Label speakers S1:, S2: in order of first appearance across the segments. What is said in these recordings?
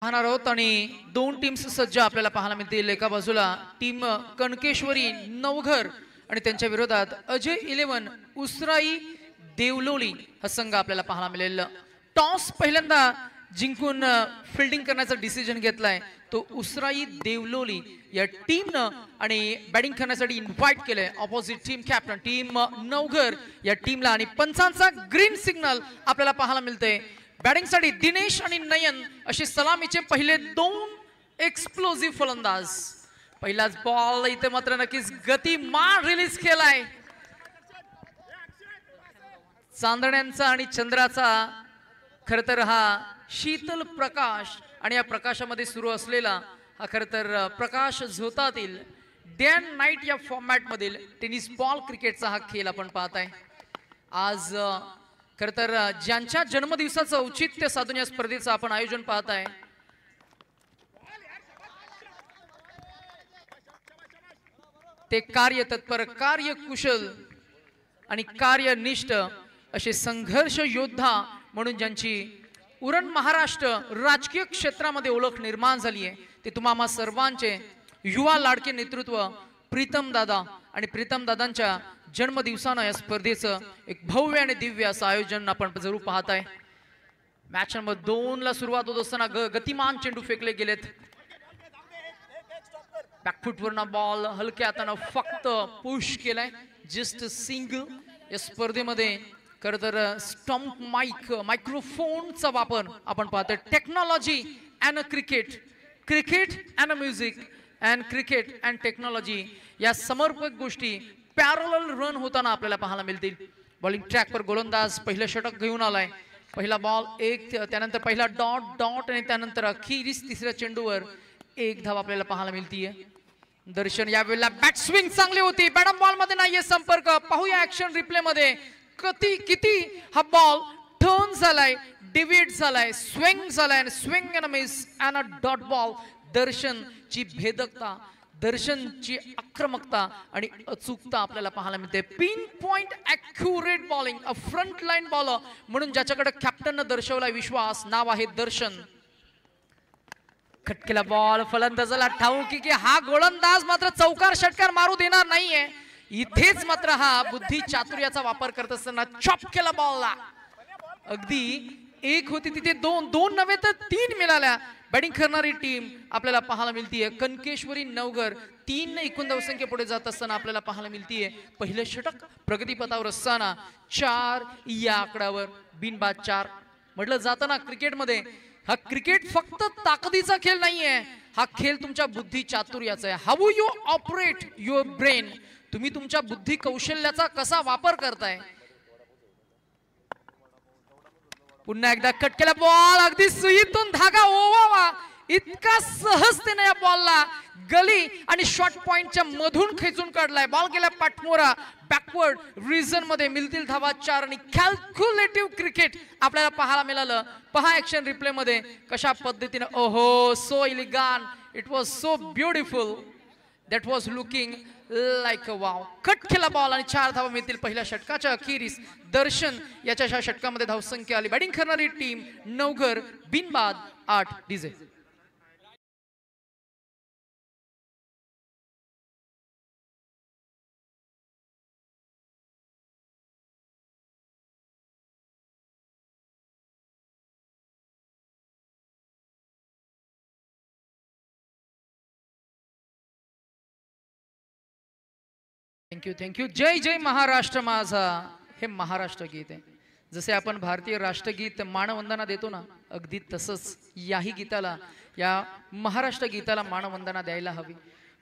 S1: पाहणार आहोत आणि दोन टीम्स सज्ज आपल्याला पाहायला मिळतील। एका बाजूला टीम कणकेश्वरी नवघर आणि त्यांच्या विरोधात अजय 11 उसराई देवलोली हा संघ आपल्याला पाहायला मिळेल। टॉस पहिल्यांदा जिंकून फिल्डिंग करण्याचा डिसिजन घेतलाय तो उसराई देवलोली या टीमनं आणि बॅटिंग करण्यासाठी इन्व्हाइट केलंय opposite team captain team Navghar या टीमला आणि पंचांचा ग्रीन सिग्नल आपल्याला पाहायला मिळतंय। बॅटिंग साठी दिनेश आणि नयन असे सलामीचे पहिले दोन एक्सप्लोसिव्ह फलंदाज। पहिलाच बॉल इथे मात्र नक्कीच गतिमान रिलीज केलाय चांदण्यांचा आणि चंद्राचा। खर तर हा शीतल प्रकाश आणि या प्रकाशामध्ये सुरू असलेला हा खर तर प्रकाश झोतातील डे अँड नाईट या फॉर्मॅट मधील टेनिस बॉल क्रिकेटचा हा खेळ आपण पाहताय। आज खर तर ज्यांच्या जन्मदिवसाचं औचित्य साधून या स्पर्धेचं आपण आयोजन पाहताय ते कार्यतत्पर कार्यकुशल आणि कार्यनिष्ठ असे संघर्ष योद्धा म्हणून ज्यांची उरण महाराष्ट्र राजकीय क्षेत्रामध्ये ओळख निर्माण झाली आहे ते तुम्हा सर्वांचे युवा लाडके नेतृत्व प्रीतम दादा आणि प्रीतम दादांच्या जन्मदिवसानं या स्पर्धेचं एक भव्य आणि दिव्य असं आयोजन आपण जरूर पाहताय। मॅच नंबर 2 ला सुरुवात होत असताना गतिमान चेंडू फेकले गेलेत। बॅकफुट वरनं बॉल हलक्या हातानं फक्त पुश केलाय जस्ट सिंगल। या स्पर्धेमध्ये खर तर स्टंप मायक्रोफोनचा वापर आपण पाहतोय। Technology and cricket, cricket and music and cricket and technology या समर्पक गोष्टी पॅरलल रन होताना आपल्याला पाहायला मिळतील। बॉलिंग ट्रॅकवर गोलंदाज पहिलं षटक घेऊन आलाय। पहिला बॉल एक, त्यानंतर पहिला डॉट डॉट आणि त्यानंतर अखेरीस तिसऱ्या चेंडूवर एक धाव आपल्याला पाहायला मिळतीये। दर्शन यावेळेला बॅट स्विंग चांगली होती, बॅटम बॉल मध्ये नाहीये संपर्क। पाहूया ऍक्शन रिप्ले मध्ये किती हा बॉल टर्न झालाय, डिव्हिड झालाय, स्विंग झालाय, swing and miss and a dot ball. दर्शनची भेदकता, दर्शनची आक्रमकता आणि अचूकता आपल्याला पाहायला मिळते। Pin point accurate bowling, a front line bowler म्हणून ज्याच्याकडे कॅप्टनने दर्शवला विश्वास, नाव आहे दर्शन। खटकेला बॉल फलंदाजाला ठाऊक की हा गोलंदाज मात्र चौकार षटकार मारू देणार नाहीये। इथेच मात्र हा बुद्धी चातुर्याचा वापर करत असताना चॉप केला बॉलला। अगदी एक होती तिथे दोन नव्हे तर 3 मिळाल्या। बॅटिंग करणारी टीम आपल्याला पाहायला मिळतीये कणकेश्वरी नवघर 3 एकूण धावसंख्ये पुढे जात असताना आपल्याला पाहायला मिळतीये पहिलं षटक प्रगतीपथावर असताना 4 या आकड्यावर बिनबाद 4 म्हटलं जाताना क्रिकेटमध्ये हा क्रिकेट फक्त ताकदीचा खेळ नाहीये, हा खेळ तुमच्या बुद्धी चातुर्याचा आहे। How you operate your brain, तुम्ही तुमच्या बुद्धी कौशल्याचा कसा वापर करताय। पुन्हा एकदा कट केला बॉल, अगदी सुईतून धागा ओवावा इतका सहजतेने या बॉलला गली आणि शॉर्ट पॉइंटच्या मधून खेचून काढलाय। बॉल गेला पाठमोरा बॅकवर्ड रिजन मध्ये मिळतील धावा 4 आणि कॅल्क्युलेटिव्ह क्रिकेट आपल्याला पाहायला मिळालं। पहा ऍक्शन रिप्ले मध्ये कशा पद्धतीने, ओहो so elegant, it was so beautiful, that was looking like a wow. Cut केला बॉल आणि 4 धावा मिळतील पहिल्या षटकाच्या अखेरीस। दर्शन याच्या षटकामध्ये धावसंख्या आली। बॅटिंग करणारी टीम नवघर बिनबाद 8 डीजे। थँक्यू। जय जय महाराष्ट्र माझा हे महाराष्ट्र गीत आहे। जसे आपण भारतीय राष्ट्रगीत मानवंदना देतो ना, अगदी तसंच याही गीताला, या महाराष्ट्र गीताला मानवंदना द्यायला हवी।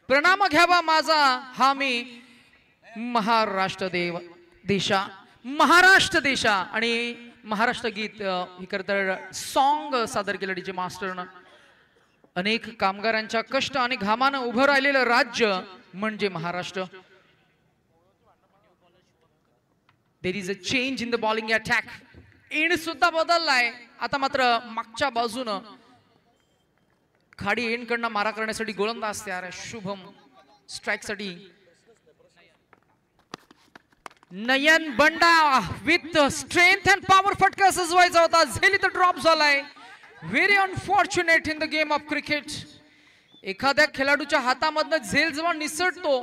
S1: प्रणाम घ्यावा माझा हा मी महाराष्ट्र देशा, महाराष्ट्र देशा। आणि महाराष्ट्र गीत हे खरंतर सॉन्ग सादर केलं डीजे मास्टरनं। अनेक कामगारांच्या कष्ट आणि घामानं उभं राहिलेलं राज्य म्हणजे Maharashtra. There is a change in the bowling attack. End सुद्धा बदललाय आता मात्र मागच्या बाजूनं खाडी एंड कडनं मारा करण्यासाठी गोलंदाज तयार आहे। शुभम स्ट्राइक साठी नयन बंडा विथ स्ट्रेंथ अँड पॉवर फटका सजवायचा होता, झेली तर ड्रॉप झालाय। Very unfortunate in the game of cricket. एखाद्या खेळाडूच्या हातामधनं झेल जेव्हा निसटतो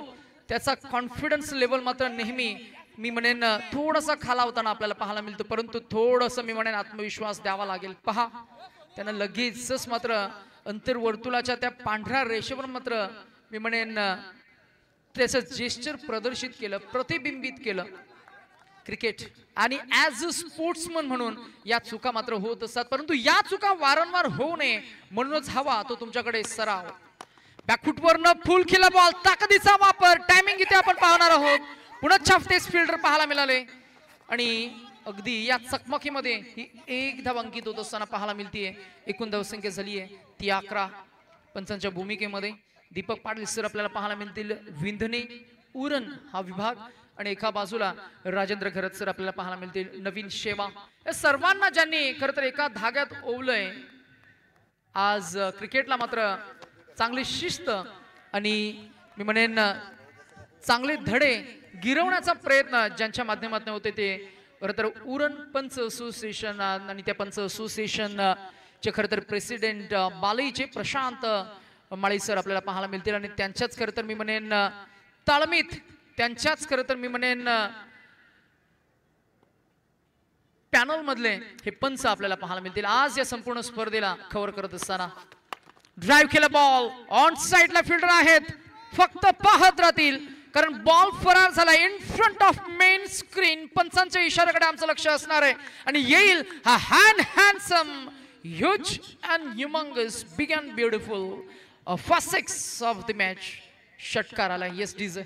S1: त्याचा कॉन्फिडन्स लेवल मात्र नेहमी मी म्हणेन थोडासा खालावताना आपल्याला पाहायला मिळतो. परंतु थोडंसं मी म्हणेन आत्मविश्वास द्यावा लागेल. पहा त्यानं लगेचच मात्र अंतर्वर्तुळाच्या त्या पांढऱ्या रेषेवर मात्र मी म्हणेन त्याचं जेस्चर प्रदर्शित केलं, प्रतिबिंबित केलं. क्रिकेट आणि ॲज अ स्पोर्ट्समन म्हणून या चुका मात्र होत असतात. परंतु या चुका वारंवार होऊ नये म्हणूनच हवा तो तुमच्याकडे सराव. बॅकफुटवरनं फुल केला बॉल, ताकदीचा वापर, टायमिंग इथे आपण पाहणार आहोत. पुन्हा छाफतेस फिल्डर पाहायला मिळाले आणि अगदी या चकमकीमध्ये ही एक धाव अंकित होत असताना पाहायला मिळतीये. एकूण धावसंख्या झाली आहे ती 11. पंचांच्या भूमिकेमध्ये दीपक पाटील सर आपल्याला पाहायला मिळतील. विंधणे उरण हा विभाग आणि एका बाजूला राजेंद्र घरत सर आपल्याला पाहायला मिळतील. नवीन शेवा या सर्वांना ज्यांनी खरं तर एका धाग्यात ओवलंय. आज क्रिकेटला मात्र चांगली शिस्त आणि मी म्हणेन चांगले धडे गिरवण्याचा प्रयत्न ज्यांच्या माध्यमातून होते ते खरं तर उरण पंच असोसिएशन आणि त्या पंच असोसिएशन चे खरं तर प्रेसिडेंट बालईचे प्रशांत माळी सर आपल्याला पाहायला मिळतील. आणि त्यांच्याच खरं तर मी म्हणेन ताळमीत त्यांच्याच खरं तर मी म्हणेन पॅनल मधले हे पंच आपल्याला पाहायला मिळतील आज या संपूर्ण स्पर्धेला कव्हर करत असताना. ड्राइव्ह केला बॉल, ऑन साइडला फिल्डर आहेत, फक्त पाहत राहतील कारण बॉल फरार झाला in front of main screen. पंचांच्या इशाऱ्याकडे आमचं लक्ष असणार आहे आणि येईल हा handsome huge and humongous big and beautiful first 6 of the match. षटकार आला. Yes DJ.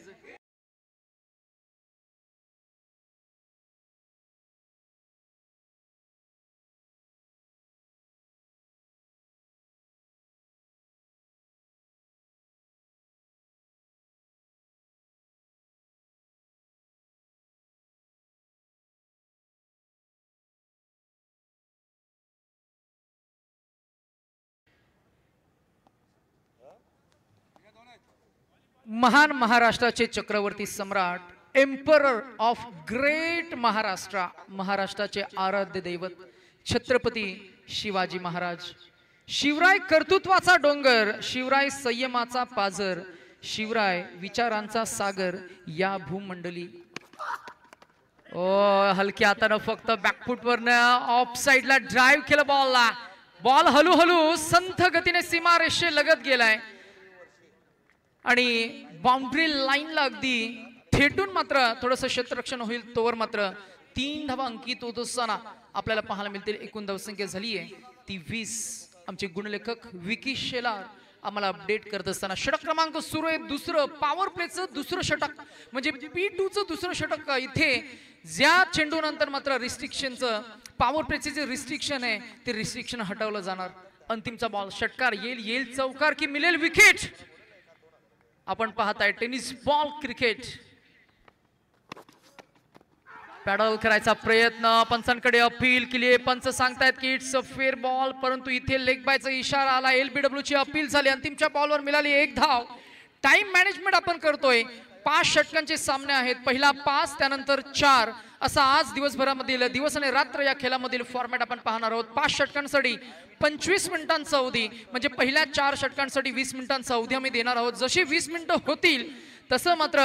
S1: महान महाराष्ट्राचे चक्रवर्ती सम्राट एम्परर ऑफ ग्रेट महाराष्ट्र, महाराष्ट्राचे आराध्य दैवत छत्रपती शिवाजी महाराज. शिवराय कर्तृत्वाचा डोंगर, शिवराय संयमाचा पाझर, शिवराय विचारांचा सागर या भूमंडली. ओ हलक्या हातानं फक्त बॅकफुटवरनं ऑफ साइडला ड्राइव्ह केलं बॉलला. बॉल हळूहळू संथ गतीने सीमा रेषे लगत गेलाय आणि बाउंड्री लाईनला अगदी थेटून मात्र थोडंसं क्षेत्ररक्षण होईल तोवर मात्र 3 धावा अंकित होत असताना आपल्याला पाहायला मिळतील. एकूण धावसंख्या झाली आहे ती 20. आमचे गुणलेखक विकी शेलार आम्हाला अपडेट करत असताना षटक क्रमांक सुरू आहे. दुसरं पॉवर प्लेचं दुसरं षटक म्हणजे P2चं दुसरं षटक. इथे ज्या चेंडू नंतर मात्र रिस्ट्रिक्शनचं पॉवर प्लेचे जे रिस्ट्रिक्शन आहे ते रिस्ट्रिक्शन हटवलं जाणार. अंतिमचा बॉल षटकार येईल चौकार की मिळेल विकेट. आपण पाहताय टेनिस बॉल क्रिकेट. पॅडल करायचा प्रयत्न, पंचांकडे अपील केली. पंच सांगतायत की इट्स अ फेअर बॉल, परंतु इथे लेग बायचा इशारा आला. LBW ची अपील झाली. अंतिमच्या बॉलवर मिळाली 1 धाव. टाइम मॅनेजमेंट आपण करतोय. 5 षटकांचे सामने आहेत. पहिला 5 त्यानंतर 4 असा आज दिवसभरामधील दिवस आणि रात्र या खेळामधील फॉर्मॅट आपण पाहणार आहोत. 5 षटकांसाठी 25 मिनिटांचा अवधी म्हणजे पहिल्या 4 षटकांसाठी 20 मिनिटांचा अवधी आम्ही देणार आहोत. जशी 20 मिनिटं होतील तसं मात्र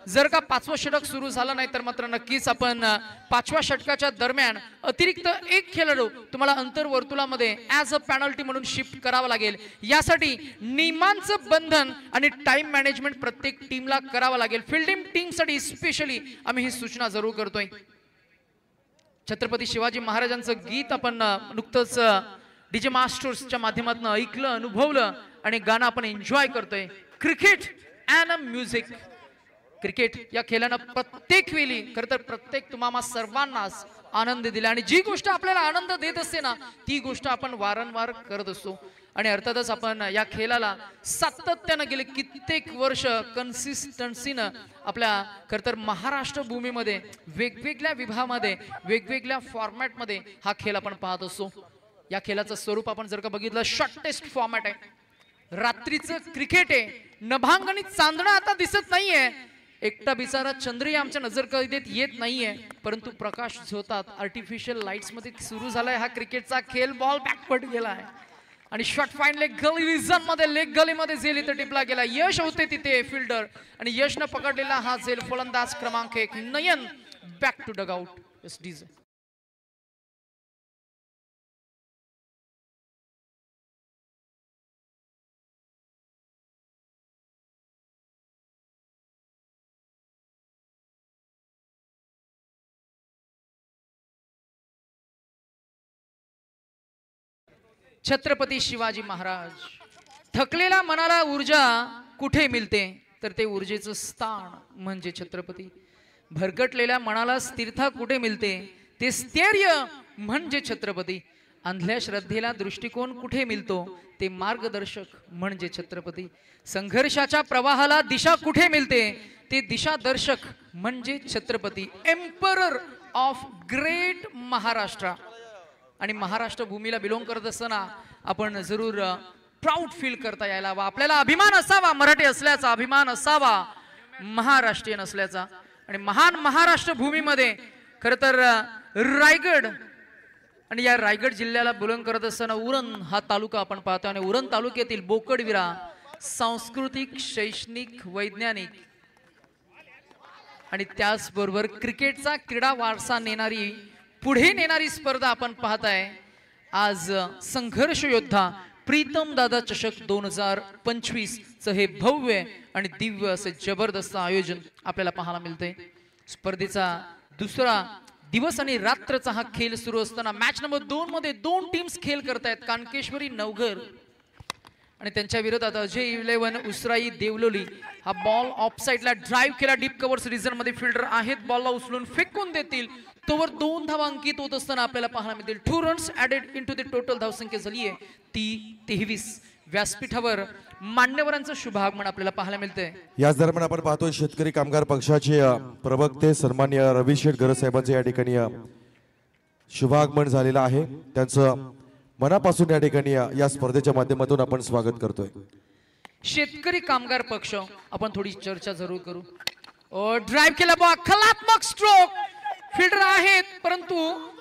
S1: जर का 5वं षटक सुरू झालं नाही तर मात्र नक्कीच आपण 5व्या षटकाच्या दरम्यान अतिरिक्त 1 खेळाडू तुम्हाला अंतर्वर्तुळामध्ये ॲज अ पेनल्टी म्हणून शिफ्ट करावं लागेल. यासाठी नियमांचं बंधन आणि टाइम मॅनेजमेंट प्रत्येक टीमला करावं लागेल. फिल्डिंग टीमसाठी स्पेशली आम्ही ही सूचना जरूर करतोय. छत्रपती शिवाजी महाराजांचं गीत आपण नुकतंच डीजे मास्टर्सच्या माध्यमातून ऐकलं, अनुभवलं आणि गाणं आपण एन्जॉय करतोय. Cricket and music. क्रिकेट या खेळानं प्रत्येक वेळी खरं तर प्रत्येक तुम्हाला सर्वांनाच आनंद दिला आणि जी गोष्ट आपल्याला आनंद देत असते ना ती गोष्ट आपण वारंवार करत असतो. आणि अर्थातच आपण या खेळाला सातत्यानं गेले कित्येक वर्ष कन्सिस्टन्सीनं आपल्या खरं तर महाराष्ट्र भूमीमध्ये वेगवेगळ्या विभागामध्ये वेगवेगळ्या फॉर्मॅटमध्ये हा खेळ आपण पाहत असतो. या खेळाचं स्वरूप आपण जर का बघितलं शॉर्टेस्ट फॉर्मॅट आहे. रात्रीचं क्रिकेट आहे. नभांगणी चांदणं आता दिसत नाहीये. एकटा बिचारा चंद्रही आमच्या नजरकैदेत येत नाहीये, परंतु प्रकाश झोतात आर्टिफिशियल लाईट्स मध्ये सुरू झालाय हा क्रिकेटचा खेळ. बॉल बॅकवर्ड गेलाय आणि शॉट फाईन लेग गली रिजन मध्ये, लेग गलीमध्ये झेल इथे टिपला गेला. यश होते तिथे फिल्डर आणि यशनं पकडलेला हा झेल फलंदाज क्रमांक 1 Nayan back to dugout. Yes DJ. Chhatrapati Shivaji Maharaj. थकलेल्या मनाला ऊर्जा कुठे मिळते, तर ते ऊर्जेचं स्थान म्हणजे छत्रपती. भरकटलेल्या मनाला स्थिरता कुठे मिळते, ते स्थैर्य म्हणजे छत्रपती. अंधल्या श्रद्धेला दृष्टिकोन कुठे मिळतो, ते मार्गदर्शक म्हणजे छत्रपती. संघर्षाच्या प्रवाहाला दिशा कुठे मिळते, ते दिशादर्शक म्हणजे Chhatrapati. Emperor of great Maharashtra. आणि महाराष्ट्र भूमीला बिलोंग करत असताना आपण जरूर प्राऊड फील करता यायला हवा. आपल्याला अभिमान असावा मराठी असल्याचा, अभिमान असावा महाराष्ट्रीयन असल्याचा. आणि महान महाराष्ट्र भूमीमध्ये खरं तर रायगड आणि या रायगड जिल्ह्याला बिलोंग करत असताना उरण हा तालुका आपण पाहतो. आणि उरण तालुक्यातील बोकडविरा सांस्कृतिक, शैक्षणिक, वैज्ञानिक आणि त्याचबरोबर क्रिकेटचा क्रीडा वारसा नेणारी, पुढे नेणारी स्पर्धा आपण पाहताय. आज संघर्ष योद्धा प्रीतम दादा चषक 2025 चं हे भव्य आणि दिव्य असे जबरदस्त आयोजन आपल्याला पाहायला मिळते. स्पर्धेचा दुसरा दिवस आणि रात्रचा हा खेळ सुरू असताना मॅच नंबर 2 मध्ये 2 टीम्स खेळ करतायत. कानकेश्वरी नवघर आणि त्यांच्या विरोधात अजय 11 उसराई देवलोली. हा बॉल ऑफ साइडला ड्राइव्ह केला, डीप कव्हर्स रिजन मध्ये फिल्डर आहेत, बॉलला उचलून फेकून देतील. तोवर 2 धावा अंकित होत असताना आपल्याला पाहायला मिळतील. 2 runs added into the total धावसंख्या झाली आहे ती 23. व्यासपीठावर मान्यवरांचं शुभागमन आपल्याला पाहायला मिळतंय.
S2: याच दरम्यान आपण पाहतोय शेतकरी कामगार पक्षाचे प्रवक्ते सन्माननीय रवी शेठ गरज साहेबांचे या ठिकाणी शुभागमन झालेलं आहे. त्यांचं मनापासून या ठिकाणी या स्पर्धेच्या माध्यमातून आपण स्वागत करतोय.
S1: शेतकरी कामगार पक्ष आपण थोडी चर्चा जरूर करू. ड्राइव्ह केला बॉल, कलात्मक स्ट्रोक, फिल्डर आहेत परंतु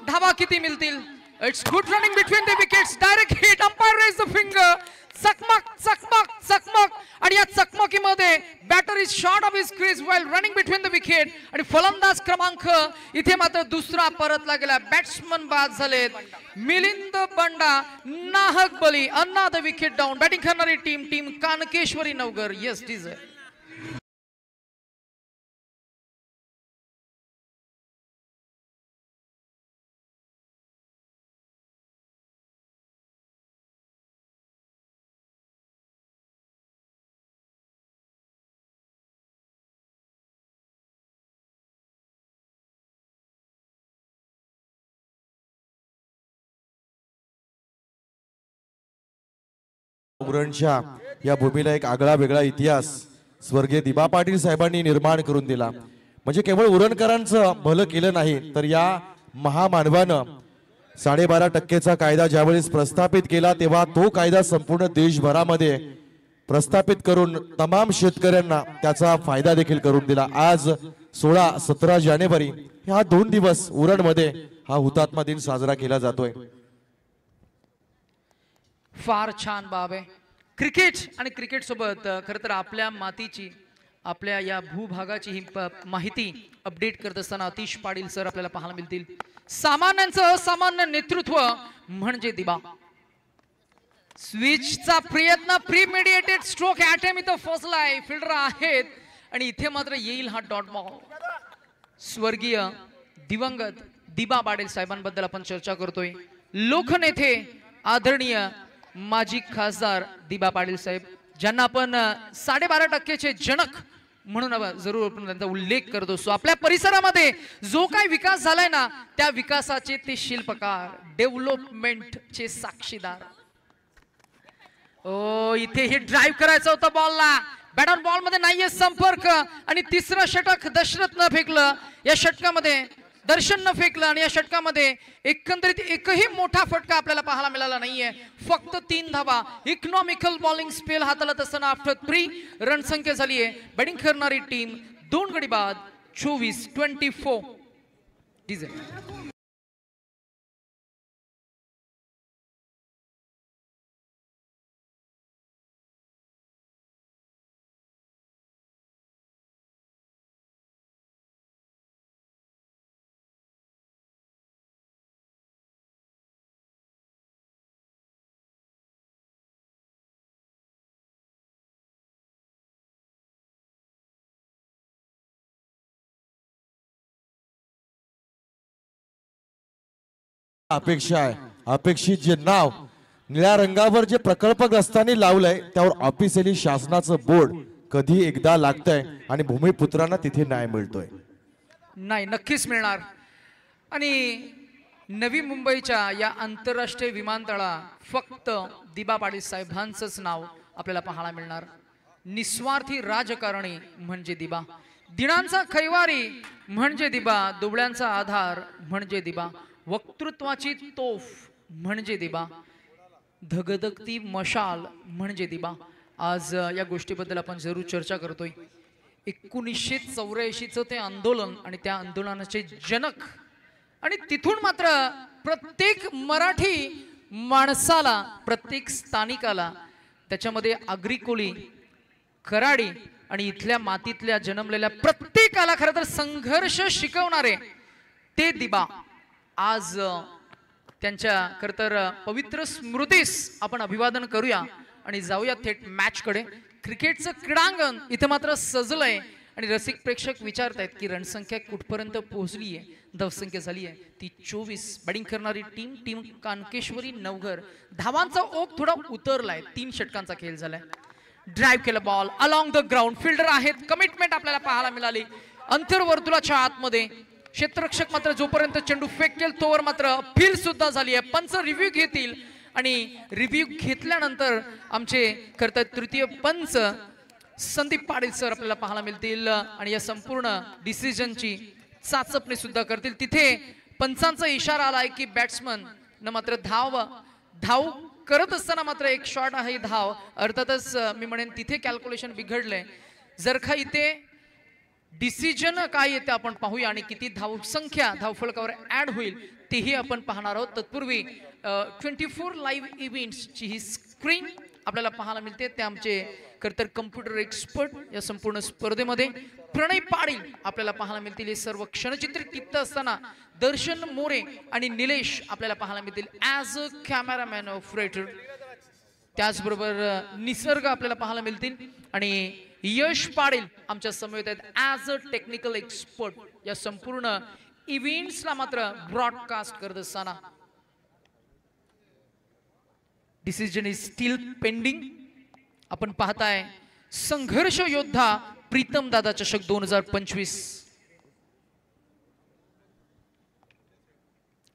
S1: धावा किती मिळतील. It's good running between the wickets, direct hit, umpire raise the finger. चकमक चकमक चकमक आणि या चकमकीमध्ये batter is short of his crease while running between the wicket. आणि फलंदाज क्रमांक इथे मात्र दुसरा परतला गेला. बॅट्समन बाद झालेत. मिलिंद बंडा नाहक बली, अनदर विकेट डाऊन. बॅटिंग करणारी team Kankeshwari Navghar. Yes DJ.
S2: उरणच्या या भूमीला एक आगळा वेगळा इतिहास स्वर्गीय दिबा पाटील साहेबांनी निर्माण करून दिला. म्हणजे केवळ उरणकरांचं भलं केलं नाही, तर या महामानवानं 12.5% कायदा ज्यावेळेस प्रस्थापित केला तेव्हा तो कायदा संपूर्ण देशभरामध्ये प्रस्थापित करून तमाम शेतकऱ्यांना त्याचा फायदा देखील करून दिला. आज 16-17 जानेवारी हा 2 दिवस उरणमध्ये हा हुतात्मा दिन साजरा केला जातोय.
S1: फार छान बाब आहे. क्रिकेट आणि क्रिकेट सोबत खरं तर आपल्या मातीची, आपल्या या भूभागाची ही माहिती अपडेट करत असताना अतिश पाटील सर आपल्याला पाहायला मिळतील. सामान्यांचं असामान्य नेतृत्व म्हणजे दिबा. स्विचचा प्रयत्न, प्रीमेडिएटेड स्ट्रोक अटेम्प्ट इथं फसलाय, फिल्डर आहेत आणि इथे मात्र येईल हा डॉट बॉल. स्वर्गीय दिवंगत दिबा पाटील साहेबांबद्दल आपण चर्चा करतोय. लोकनेते आदरणीय माजी खासदार दिबा पाटील साहेब, ज्यांना आपण 12.5%चे जनक म्हणून जरूर आपण त्यांचा उल्लेख करतो. सो आपल्या परिसरामध्ये जो काही विकास झालाय ना, त्या विकासाचे ते शिल्पकार, डेव्हलपमेंटचे साक्षीदार. इथे हे ड्राइव्ह करायचं होतं बॉलला, बॅट ऑन बॉल मध्ये नाहीये संपर्क. आणि तिसरं षटक दशरथ न फेकलं, या षटकामध्ये दर्शन न फेकलं आणि या षटकामध्ये एकंदरीत एकही मोठा फटका आपल्याला पाहायला मिळाला नाहीये. फक्त 3 धावा. इकॉनॉमिकल बॉलिंग स्पेल हाताळत असताना आफ्टर 3 रन संख्या झाली आहे. बॅटिंग करणारी टीम 2 गडी बाद 24-24 डीजे.
S2: अपेक्षा आहे, अपेक्षित जे नाव निळ्या रंगावर जे प्रकल्पग्रस्तांनी लावलंय त्यावर ऑफिशियली शासनाचं बोर्ड कधी एकदा लागतंय आणि भूमिपुत्रांना तिथे न्याय मिळतोय.
S1: नाही, नक्कीच मिळणार. आणि नवी मुंबईच्या या आंतरराष्ट्रीय विमानतळा फक्त दिबा पाटील साहेबांचंच नाव आपल्याला पाहायला मिळणार. निस्वार्थी राजकारणी म्हणजे दिबा, दिनांचा खैवारी म्हणजे दिबा, दुबळ्यांचा आधार म्हणजे दिबा, वक्तृत्वाची तोफ म्हणजे दिबा, धगधगती मशाल म्हणजे दिबा. आज या गोष्टीबद्दल आपण जरूर चर्चा करतोय. 1984चं ते आंदोलन आणि त्या आंदोलनाचे जनक, आणि तिथून मात्र प्रत्येक मराठी माणसाला, प्रत्येक स्थानिकाला त्याच्यामध्ये आगरी कोळी, कराडी आणि इथल्या मातीतल्या जन्मलेल्या प्रत्येकाला खरं तर संघर्ष शिकवणारे ते दिबा. आज त्यांच्या खरं तर पवित्र स्मृतीस आपण अभिवादन करूया आणि जाऊया थेट मॅच कडे. क्रिकेटचं क्रीडांगण इथं मात्र सजलंय आणि रसिक प्रेक्षक विचारतायत की रणसंख्या कुठपर्यंत पोहोचली आहे. धावसंख्या झाली आहे ती 24. बॅटिंग करणारी टीम कानकेश्वरी नवघर. धावांचा ओघ थोडा उतरलाय, 3 षटकांचा खेळ झालाय. ड्राइव्ह केला ball along the ground. Fielder आहेत, कमिटमेंट आपल्याला पाहायला मिळाली. अंतर्वर्तुळाच्या आतमध्ये क्षेत्ररक्षक मात्र जोपर्यंत चेंडू फेकेल तोवर मात्र अपील सुद्धा झाली आहे. पंच रिव्ह्यू घेतील आणि रिव्ह्यू घेतल्यानंतर आमचे खरं तर तृतीय पंच संदीप पाटील सर आपल्याला पाहायला मिळतील आणि या संपूर्ण डिसिजनची चाचपणी सुद्धा करतील. तिथे पंचांचा इशारा आलाय की बॅट्समन न मात्र धाव करत असताना मात्र एक शॉट आहे धाव. अर्थातच मी म्हणेन तिथे कॅल्क्युलेशन बिघडलंय. जर का इथे डिसिजन काय येते आपण पाहूया आणि किती धावसंख्या धावफलकावर ऍड होईल तेही आपण पाहणार आहोत. तत्पूर्वी 24 लाईव्ह इव्हेंट्सची ही स्क्रीन आपल्याला पाहायला मिळते. ते आमचे खरंतर कम्प्युटर एक्सपर्ट या संपूर्ण स्पर्धेमध्ये प्रणय पाटील आपल्याला पाहायला मिळतील. हे सर्व क्षणचित्रित टिपत असताना दर्शन मोरे आणि निलेश आपल्याला पाहायला मिळतील ॲज अ कॅमेरामॅन ऑपरेटर. त्याचबरोबर निसर्ग आपल्याला पाहायला मिळतील आणि यश पाटील आमच्या समवेत आहेत ॲज अ टेक्निकल एक्सपर्ट या संपूर्ण इव्हेंट्सला मात्र ब्रॉडकास्ट करत असताना. Decision is steel pending. आपण पाहताय संघर्ष योद्धा प्रीतम दादा चषक 2025.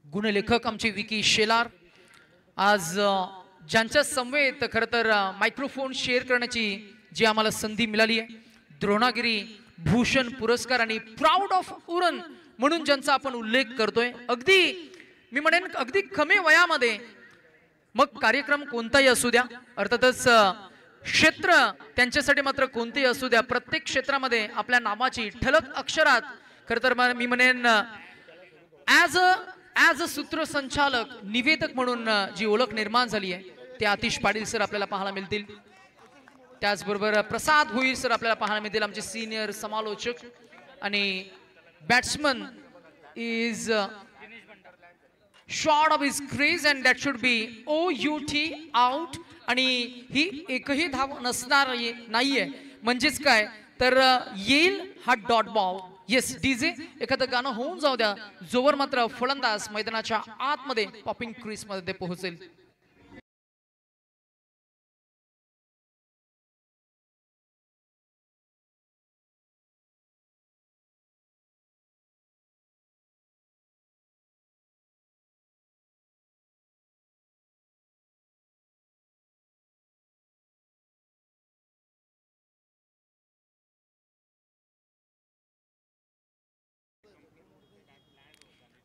S1: गुणलेखक आमचे विकी शेलार आज ज्यांच्या समवेत खरं तर मायक्रोफोन शेअर करण्याची जी आम्हाला संधी मिळाली आहे. द्रोणागिरी भूषण पुरस्कार आणि प्राऊड ऑफ उरण म्हणून ज्यांचा आपण उल्लेख करतोय. अगदी मी म्हणेन अगदी कमी वयामध्ये मग कार्यक्रम कोणताही असू द्या, अर्थातच क्षेत्र त्यांच्यासाठी मात्र कोणतेही असू द्या, प्रत्येक क्षेत्रामध्ये आपल्या नावाची ठळक अक्षरात खरं तर मी म्हणेन ॲज अ सूत्रसंचालक निवेदक म्हणून जी ओळख निर्माण झाली आहे ते आतिश पाटील सर आपल्याला पाहायला मिळतील. त्याचबरोबर प्रसाद भोईर सर आपल्याला पाहायला मिळतील आमचे सिनियर समालोचक. आणि batsman is short of his craze and that should be OUT out. आणि ही एकही धाव नसणार नाहीये म्हणजेच काय तर येईल हा डॉट बॉल. येस डीजे एखादं गाणं होऊन जाऊ द्या जोवर मात्र फलंदाज मैदानाच्या आतमध्ये पॉपिंग क्रीज मध्ये पोहोचेल.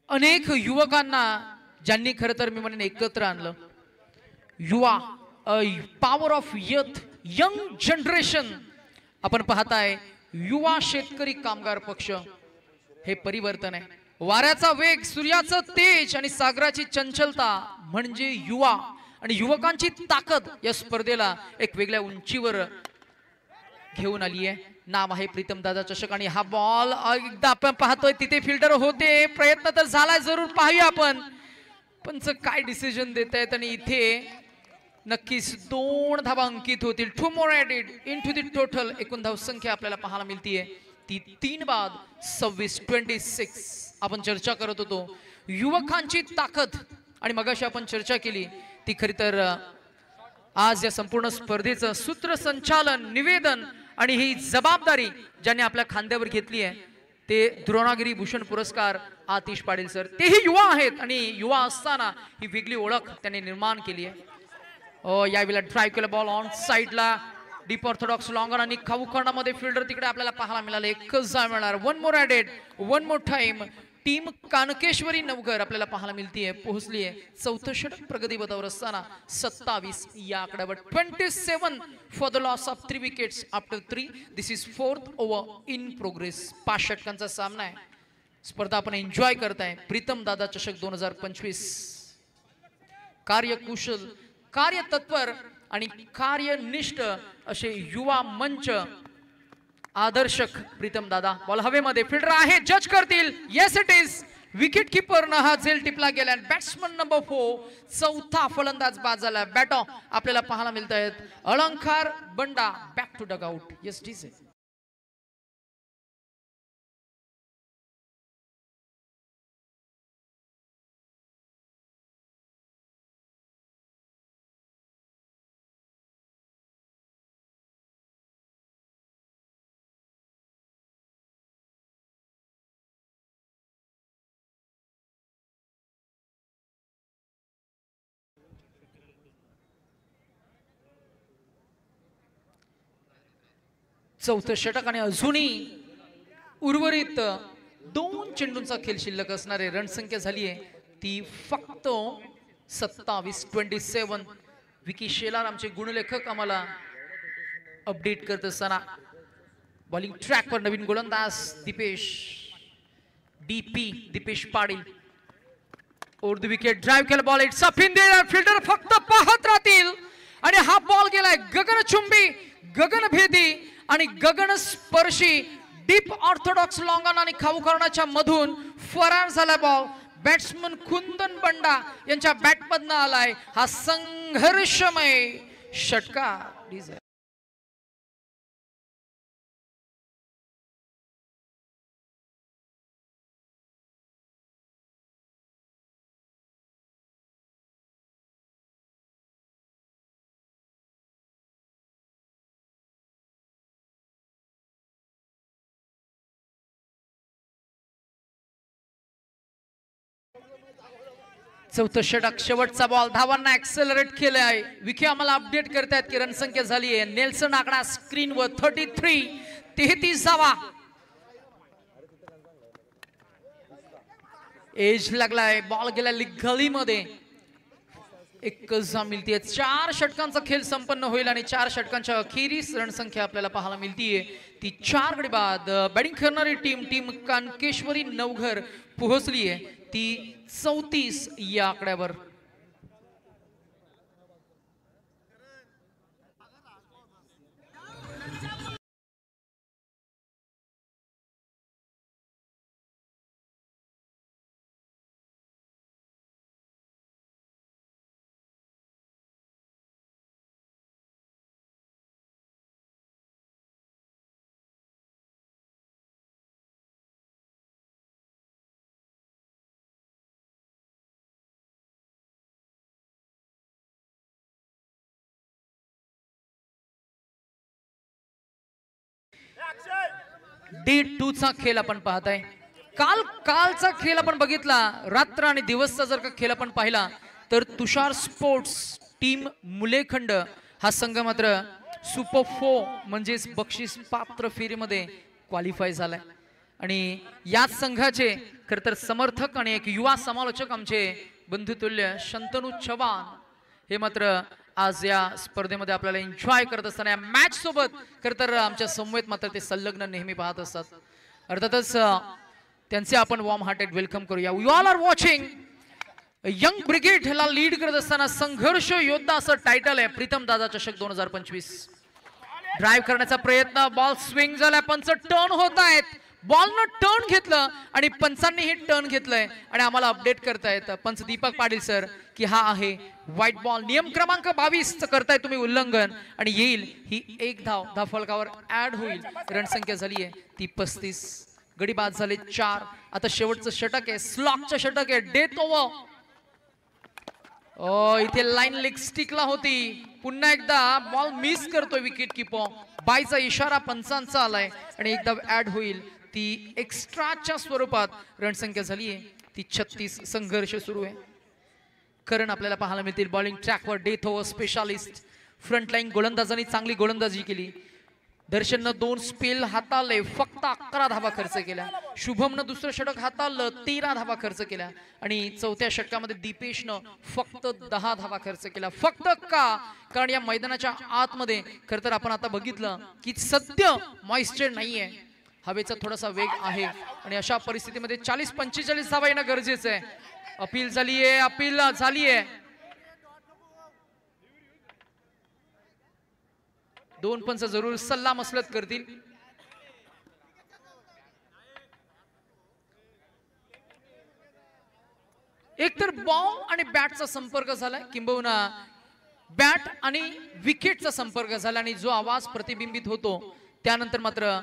S1: अनेक युवकांना ज्यांनी खरं तर मी म्हणेन एकत्र आणलं. युवा पॉवर ऑफ यंग जनरेशन आपण पाहताय युवा शेतकरी कामगार पक्ष हे परिवर्तन आहे. वाऱ्याचा वेग, सूर्याचं तेज आणि सागराची चंचलता म्हणजे युवा आणि युवकांची ताकद या स्पर्धेला एक वेगळ्या उंचीवर घेऊन आली आहे. नाम आहे प्रीतम दादा चषक आणि हा बॉल एकदा आपण पाहतोय तिथे फिल्डर होते, प्रयत्न तर झाला, जरूर पाहूया आपण पंच काय डिसिजन देत आहेत. आणि इथे नक्कीच 2 धावा अंकित होतील. 2 more added into the total. एकूण धावसंख्या आपल्याला पाहायला मिळतीये ती 3 बाद 26. आपण चर्चा करत होतो युवकांची ताकद आणि मगाशी आपण चर्चा केली ती खरी तर आज या संपूर्ण स्पर्धेचं सूत्रसंचालन, निवेदन आणि ही जबाबदारी ज्यांनी आपल्या खांद्यावर घेतली आहे ते द्रोणागिरी भूषण पुरस्कार आतिश पाटील सर. तेही युवा आहेत आणि युवा असताना ही वेगळी ओळख त्यांनी निर्माण केली आहे. यावेळेला ड्राईव्ह केला बॉल ऑन साइडला डीप ऑर्थोडॉक्स लॉंगर आणि खाऊ खंडामध्ये फिल्डर तिकडे आपल्याला पाहायला मिळाले. एकच जा मिळणार. 1 more added, 1 more time. Team Kankeshwari Navghar आपल्याला पाहायला मिळतीये, पोहोचली आहे 4थं षटक प्रगती पथावर असताना 27 या आकड्यावर. 27 for the loss of 3 wickets after 3. This is 4th over in progress. 5 षटकांचा सामना आहे. स्पर्धा आपण एन्जॉय करताय. प्रीतम दादा चषक 2025. कार्यकुशल, कार्यतत्पर आणि कार्यनिष्ठ असे युवा मंच आदर्शक प्रीतम दादा. बॉल हवेमध्ये, फिल्डर आहे, जज करतील. Yes it is. विकेट कीपरनं हा झेल टिपला गेला. बॅट्समन नंबर 4 चौथा फलंदाज बाद झाला. बॅटो आपल्याला पाहायला मिळत आहेत. Alankar Banda back to dugout. Yes DJ. चौथं षटक आणि अजूनही उर्वरित 2 चेंडूंचा खेळ शिल्लक असणारे रणसंख्या झाली आहे ती फक्त 27. विकी शेलार आमचे गुणलेखक आम्हाला अपडेट करत असताना बॉलिंग ट्रॅकवर नवीन गोलंदाज Deepesh Patil. Over the wicket drive केला ball. It's up in the air. Fielder फक्त पाहत राहतील आणि हा बॉल गेलाय गगनचुंबी, गगनभेदी आणि गगनस्पर्शी डीप ऑर्थोडॉक्स लॉंगन आणि खाऊ कर्णाच्या मधून फरार झाला बॉल. बॅट्समन कुंदन बंडा यांच्या बॅटमधनं आलाय हा संघर्षमय षटकार. चौथं षटक, शेवटचा बॉल. धावांना ऍक्सेलरेट केले आहे. विखे आम्हाला अपडेट करतायत की रणसंख्या झाली आहे. नेल्सन आकडा स्क्रीनवर 33 धावा. एज लागलाय, बॉल गेला गलीमध्ये. एकच धाव मिळतीये. 4 षटकांचा खेळ संपन्न होईल आणि 4 षटकांच्या अखेरीस रणसंख्या आपल्याला पाहायला मिळतीये ती 4 गडी बाद. बॅटिंग करणारी टीम कानकेश्वरी नवघर पोहोचली आहे ती 34 या आकड्यावर. D2 चा खेळ आपण पाहताय. कालचा खेळ आपण बघितला. रात्र आणि दिवसचा जर का खेळ आपण पाहिला तर तुषार स्पोर्ट्स टीम मुलेखंड हा संघ मात्र सुपर 4 म्हणजेच बक्षीस पात्र फेरीमध्ये क्वालिफाय झालाय आणि याच संघाचे खरं तर समर्थक आणि एक युवा समालोचक आमचे बंधुतुल्य शंतनू चव्हाण हे मात्र आज या स्पर्धेमध्ये आपल्याला एन्जॉय करत असताना या मॅच सोबत खरं तर आमच्या समवेत मात्र ते संलग्न नेहमी पाहत असतात. अर्थातच त्यांचे आपण वॉर्म हार्टेड वेलकम करूया. You all are watching young brigade ला लीड करत असताना संघर्ष योद्धा असं टायटल आहे. प्रीतम दादा चषक 2025. ड्राइव्ह करण्याचा प्रयत्न, बॉल स्विंग झाला, पंच टर्न होत आहेत. बॉलनं टर्न घेतलं आणि पंचांनी हे टर्न घेतलंय आणि आम्हाला अपडेट करतायत पंच दीपक पाटील सर की हा आहे व्हाईट बॉल. नियम क्रमांक 22 करताय तुम्ही उल्लंघन आणि येईल ही एक धाव धावफलकावर ऍड होईल. रणसंख्या झाली आहे ती 35. गडी बाद झाले 4. आता शेवटचं षटक आहे, स्लॉकचं षटक आहे, डेथ ओव्हर. इथे लाईन लेग स्टिकला होती. पुन्हा एकदा बॉल मिस करतोय विकेट किपर. बायचा इशारा पंचांचा आलाय आणि एक धाव ऍड होईल ती एक्स्ट्राच्या स्वरूपात. रणसंख्या झाली आहे ती 36. संघर्ष सुरू आहे. कारण आपल्याला पाहायला मिळतील बॉलिंग ट्रॅकवर डेथ ओव्हर स्पेशालिस्ट. फ्रंटलाईन गोलंदाजांनी चांगली गोलंदाजी केली. दर्शननं 2 स्पेल हाताळले, फक्त 11 धावा खर्च केल्या. शुभमनं दुसरं षटक हाताळलं, 13 धावा खर्च केल्या आणि चौथ्या षटकामध्ये दीपेशनं फक्त 10 धावा खर्च केल्या. फक्त का? कारण या मैदानाच्या आतमध्ये खरं तर आपण आता बघितलं की सध्या मॉइश्चर नाहीये, हवेचा थोडासा वेग आहे आणि अशा परिस्थितीमध्ये 40-45 धावा येणं गरजेचं आहे. अपील झालीये. 2 पंच जरूर सल्ला मसलत करतील. एकतर बॉल आणि बॅटचा संपर्क झालाय, किंबहुना बॅट आणि विकेटचा संपर्क झाला आणि जो आवाज प्रतिबिंबित होतो त्यानंतर मात्र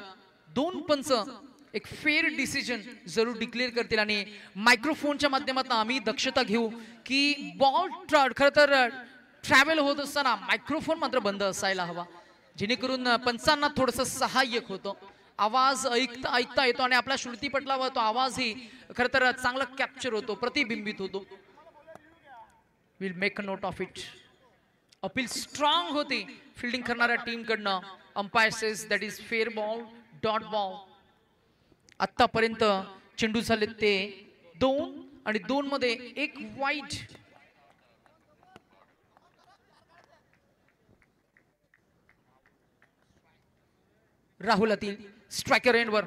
S1: 2 पंच एक फेअर डिसिजन जरूर डिक्लेअर करतील आणि मायक्रोफोनच्या माध्यमातून आम्ही दक्षता घेऊ की बॉल खरं तर ट्रॅव्हल होत असताना मायक्रोफोन मात्र बंद असायला हवा, जेणेकरून पंचांना थोडंसं सहाय्यक होतं. आवाज ऐकता येतो आणि आपल्या श्रुतीपटलावर तो आवाजही खरं तर चांगला कॅप्चर होतो, प्रतिबिंबित होतो. Will make a note of it. Appeal strong होती फिल्डिंग करणाऱ्या टीम कडनं. Umpire says that is fair ball, dot ball. आतापर्यंत चेंडू झाले ते 2 आणि 2 मध्ये 1 वाईट. राहुल अतील स्ट्रायकर एंडवर.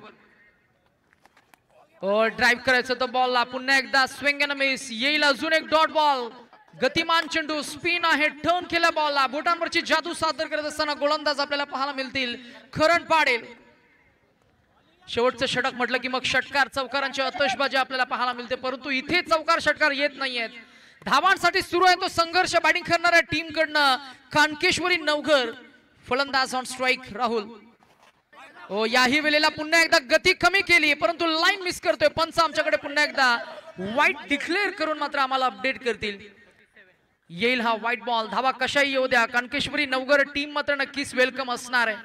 S1: ड्राइव्ह करायचं तर बॉलला पुन्हा एकदा स्विंग अँड मिस. येईल अजून एक डॉट बॉल. गतिमान चेंडू, स्पिन आहे, टर्न केला बॉलला. बोटांवरची जादू सादर करत असताना गोलंदाज आपल्याला पाहायला मिळतील. करंट पाडेल. शेवटचं षटक म्हटलं की मग षटकार चौकारांची आतषबाजी आपल्याला पाहायला मिळते, परंतु इथे चौकार षटकार येत नाहीयेत. धावांसाठी सुरू आहे तो संघर्ष बॅटिंग करणाऱ्या टीम कडनं. कानकेश्वरी नवघर फलंदाज ऑन स्ट्राईक राहुल. याही वेळेला पुन्हा एकदा गती कमी केली परंतु लाईन मिस करतोय. पंच आमच्याकडे पुन्हा एकदा वाईट डिक्लेअर करून मात्र आम्हाला अपडेट करतील. येईल हा व्हाईट बॉल. धावा कशाही येऊ द्या, कानकेश्वरी नवघर टीम मात्र नक्कीच वेलकम असणार आहे.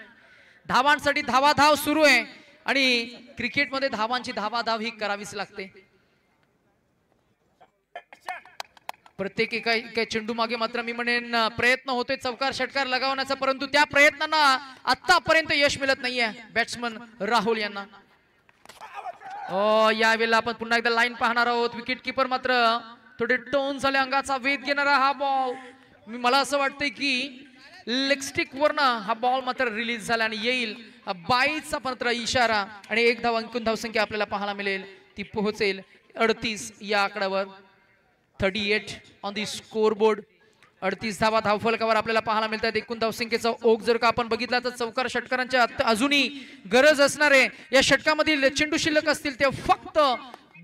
S1: धावांसाठी धावाधाव सुरू आहे आणि क्रिकेटमध्ये धावांची धावाधाव ही करावीच लागते. प्रत्येक एका चेंडू मागे मात्र मी म्हणेन प्रयत्न होतोय चौकार षटकार लगावण्याचा, परंतु त्या प्रयत्नांना आतापर्यंत यश मिळत नाहीये बॅट्समन राहुल यांना. यावेळेला आपण पुन्हा एकदा लाईन पाहणार आहोत. विकेट किपर मात्र थोडे टोन झाले, अंगाचा वेध घेणारा हा बॉल. मला असं वाटतंय की लेग स्टिक वरनं हा बॉल मात्र रिलीज झाला आणि येईल बाईचा मात्र इशारा आणि 1 धाव अंकुन धावसंख्या आपल्याला पाहायला मिळेल ती पोहोचेल 38 या आकड्यावर. 38 ऑन दी स्कोर बोर्ड. 38 धावा धावफलकावर आपल्याला पाहायला मिळतात. एकूण धावसंख्येचा ओघ जर का आपण बघितला तर चौकार षटकारांच्या अजूनही गरज असणार आहे. या षटकामधील चेंडू शिल्लक असतील ते फक्त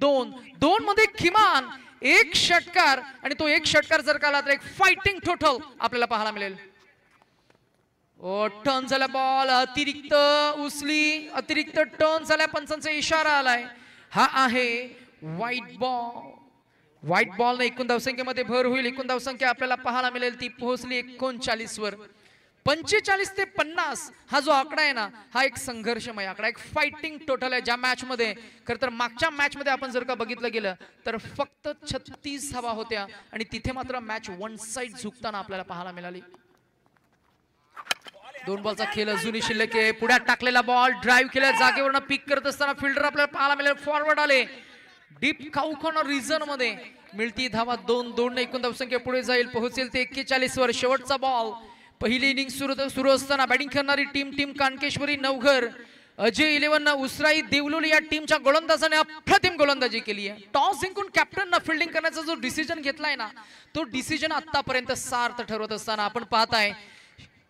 S1: 2 मध्ये किमान 1 षटकार आणि तो 1 षटकार जर का आला तर एक फायटिंग टोटल आपल्याला पाहायला मिळेल. टर्न झाला बॉल, अतिरिक्त उचली, अतिरिक्त टर्न झाला, पंचांचा इशारा आलाय. हा आहे व्हाईट बॉल. व्हाईट बॉल ने एकूण धावसंख्येमध्ये भर होईल. एकूण धावसंख्या आपल्याला पाहायला मिळेल ती पोहोचली 39 वर. 45 ते 50 हा जो आकडा आहे ना, हा एक संघर्षमय आकडा, एक फायटिंग टोटल आहे. ज्या मॅच मध्ये खरं तर मागच्या मॅच मध्ये आपण जर का बघितलं गेलं तर फक्त 36 धावा होत्या आणि तिथे मात्र मॅच 1 साइड झुकताना आपल्याला पाहायला मिळाली. 2 बॉलचा खेळ अजूनही शिल्लक आहे. पुढ्यात टाकलेला बॉल ड्राइव्ह केल्या जागेवरनं पिक करत असताना फिल्डर आपल्याला पाहायला मिळेल. फॉरवर्ड आले डीप काऊ कॉर्नर रिजन मध्ये. मिळती धावा 2-2 एकूण धावसंख्या पुढे जाईल, पोहोचेल ते 41 वर. शेवटचा बॉल. पहिली इनिंग सुरू असताना बॅटिंग करणारी टीम कानकेश्वरी नवघर. अजय 11 उसराई देवलोली या टीमच्या गोलंदाजाने अप्रतिम गोलंदाजी केली आहे. टॉस जिंकून कॅप्टनना फिल्डिंग करण्याचा जो डिसिजन घेतलाय ना, तो डिसिजन आतापर्यंत सार्थ ठरवत असताना आपण पाहताय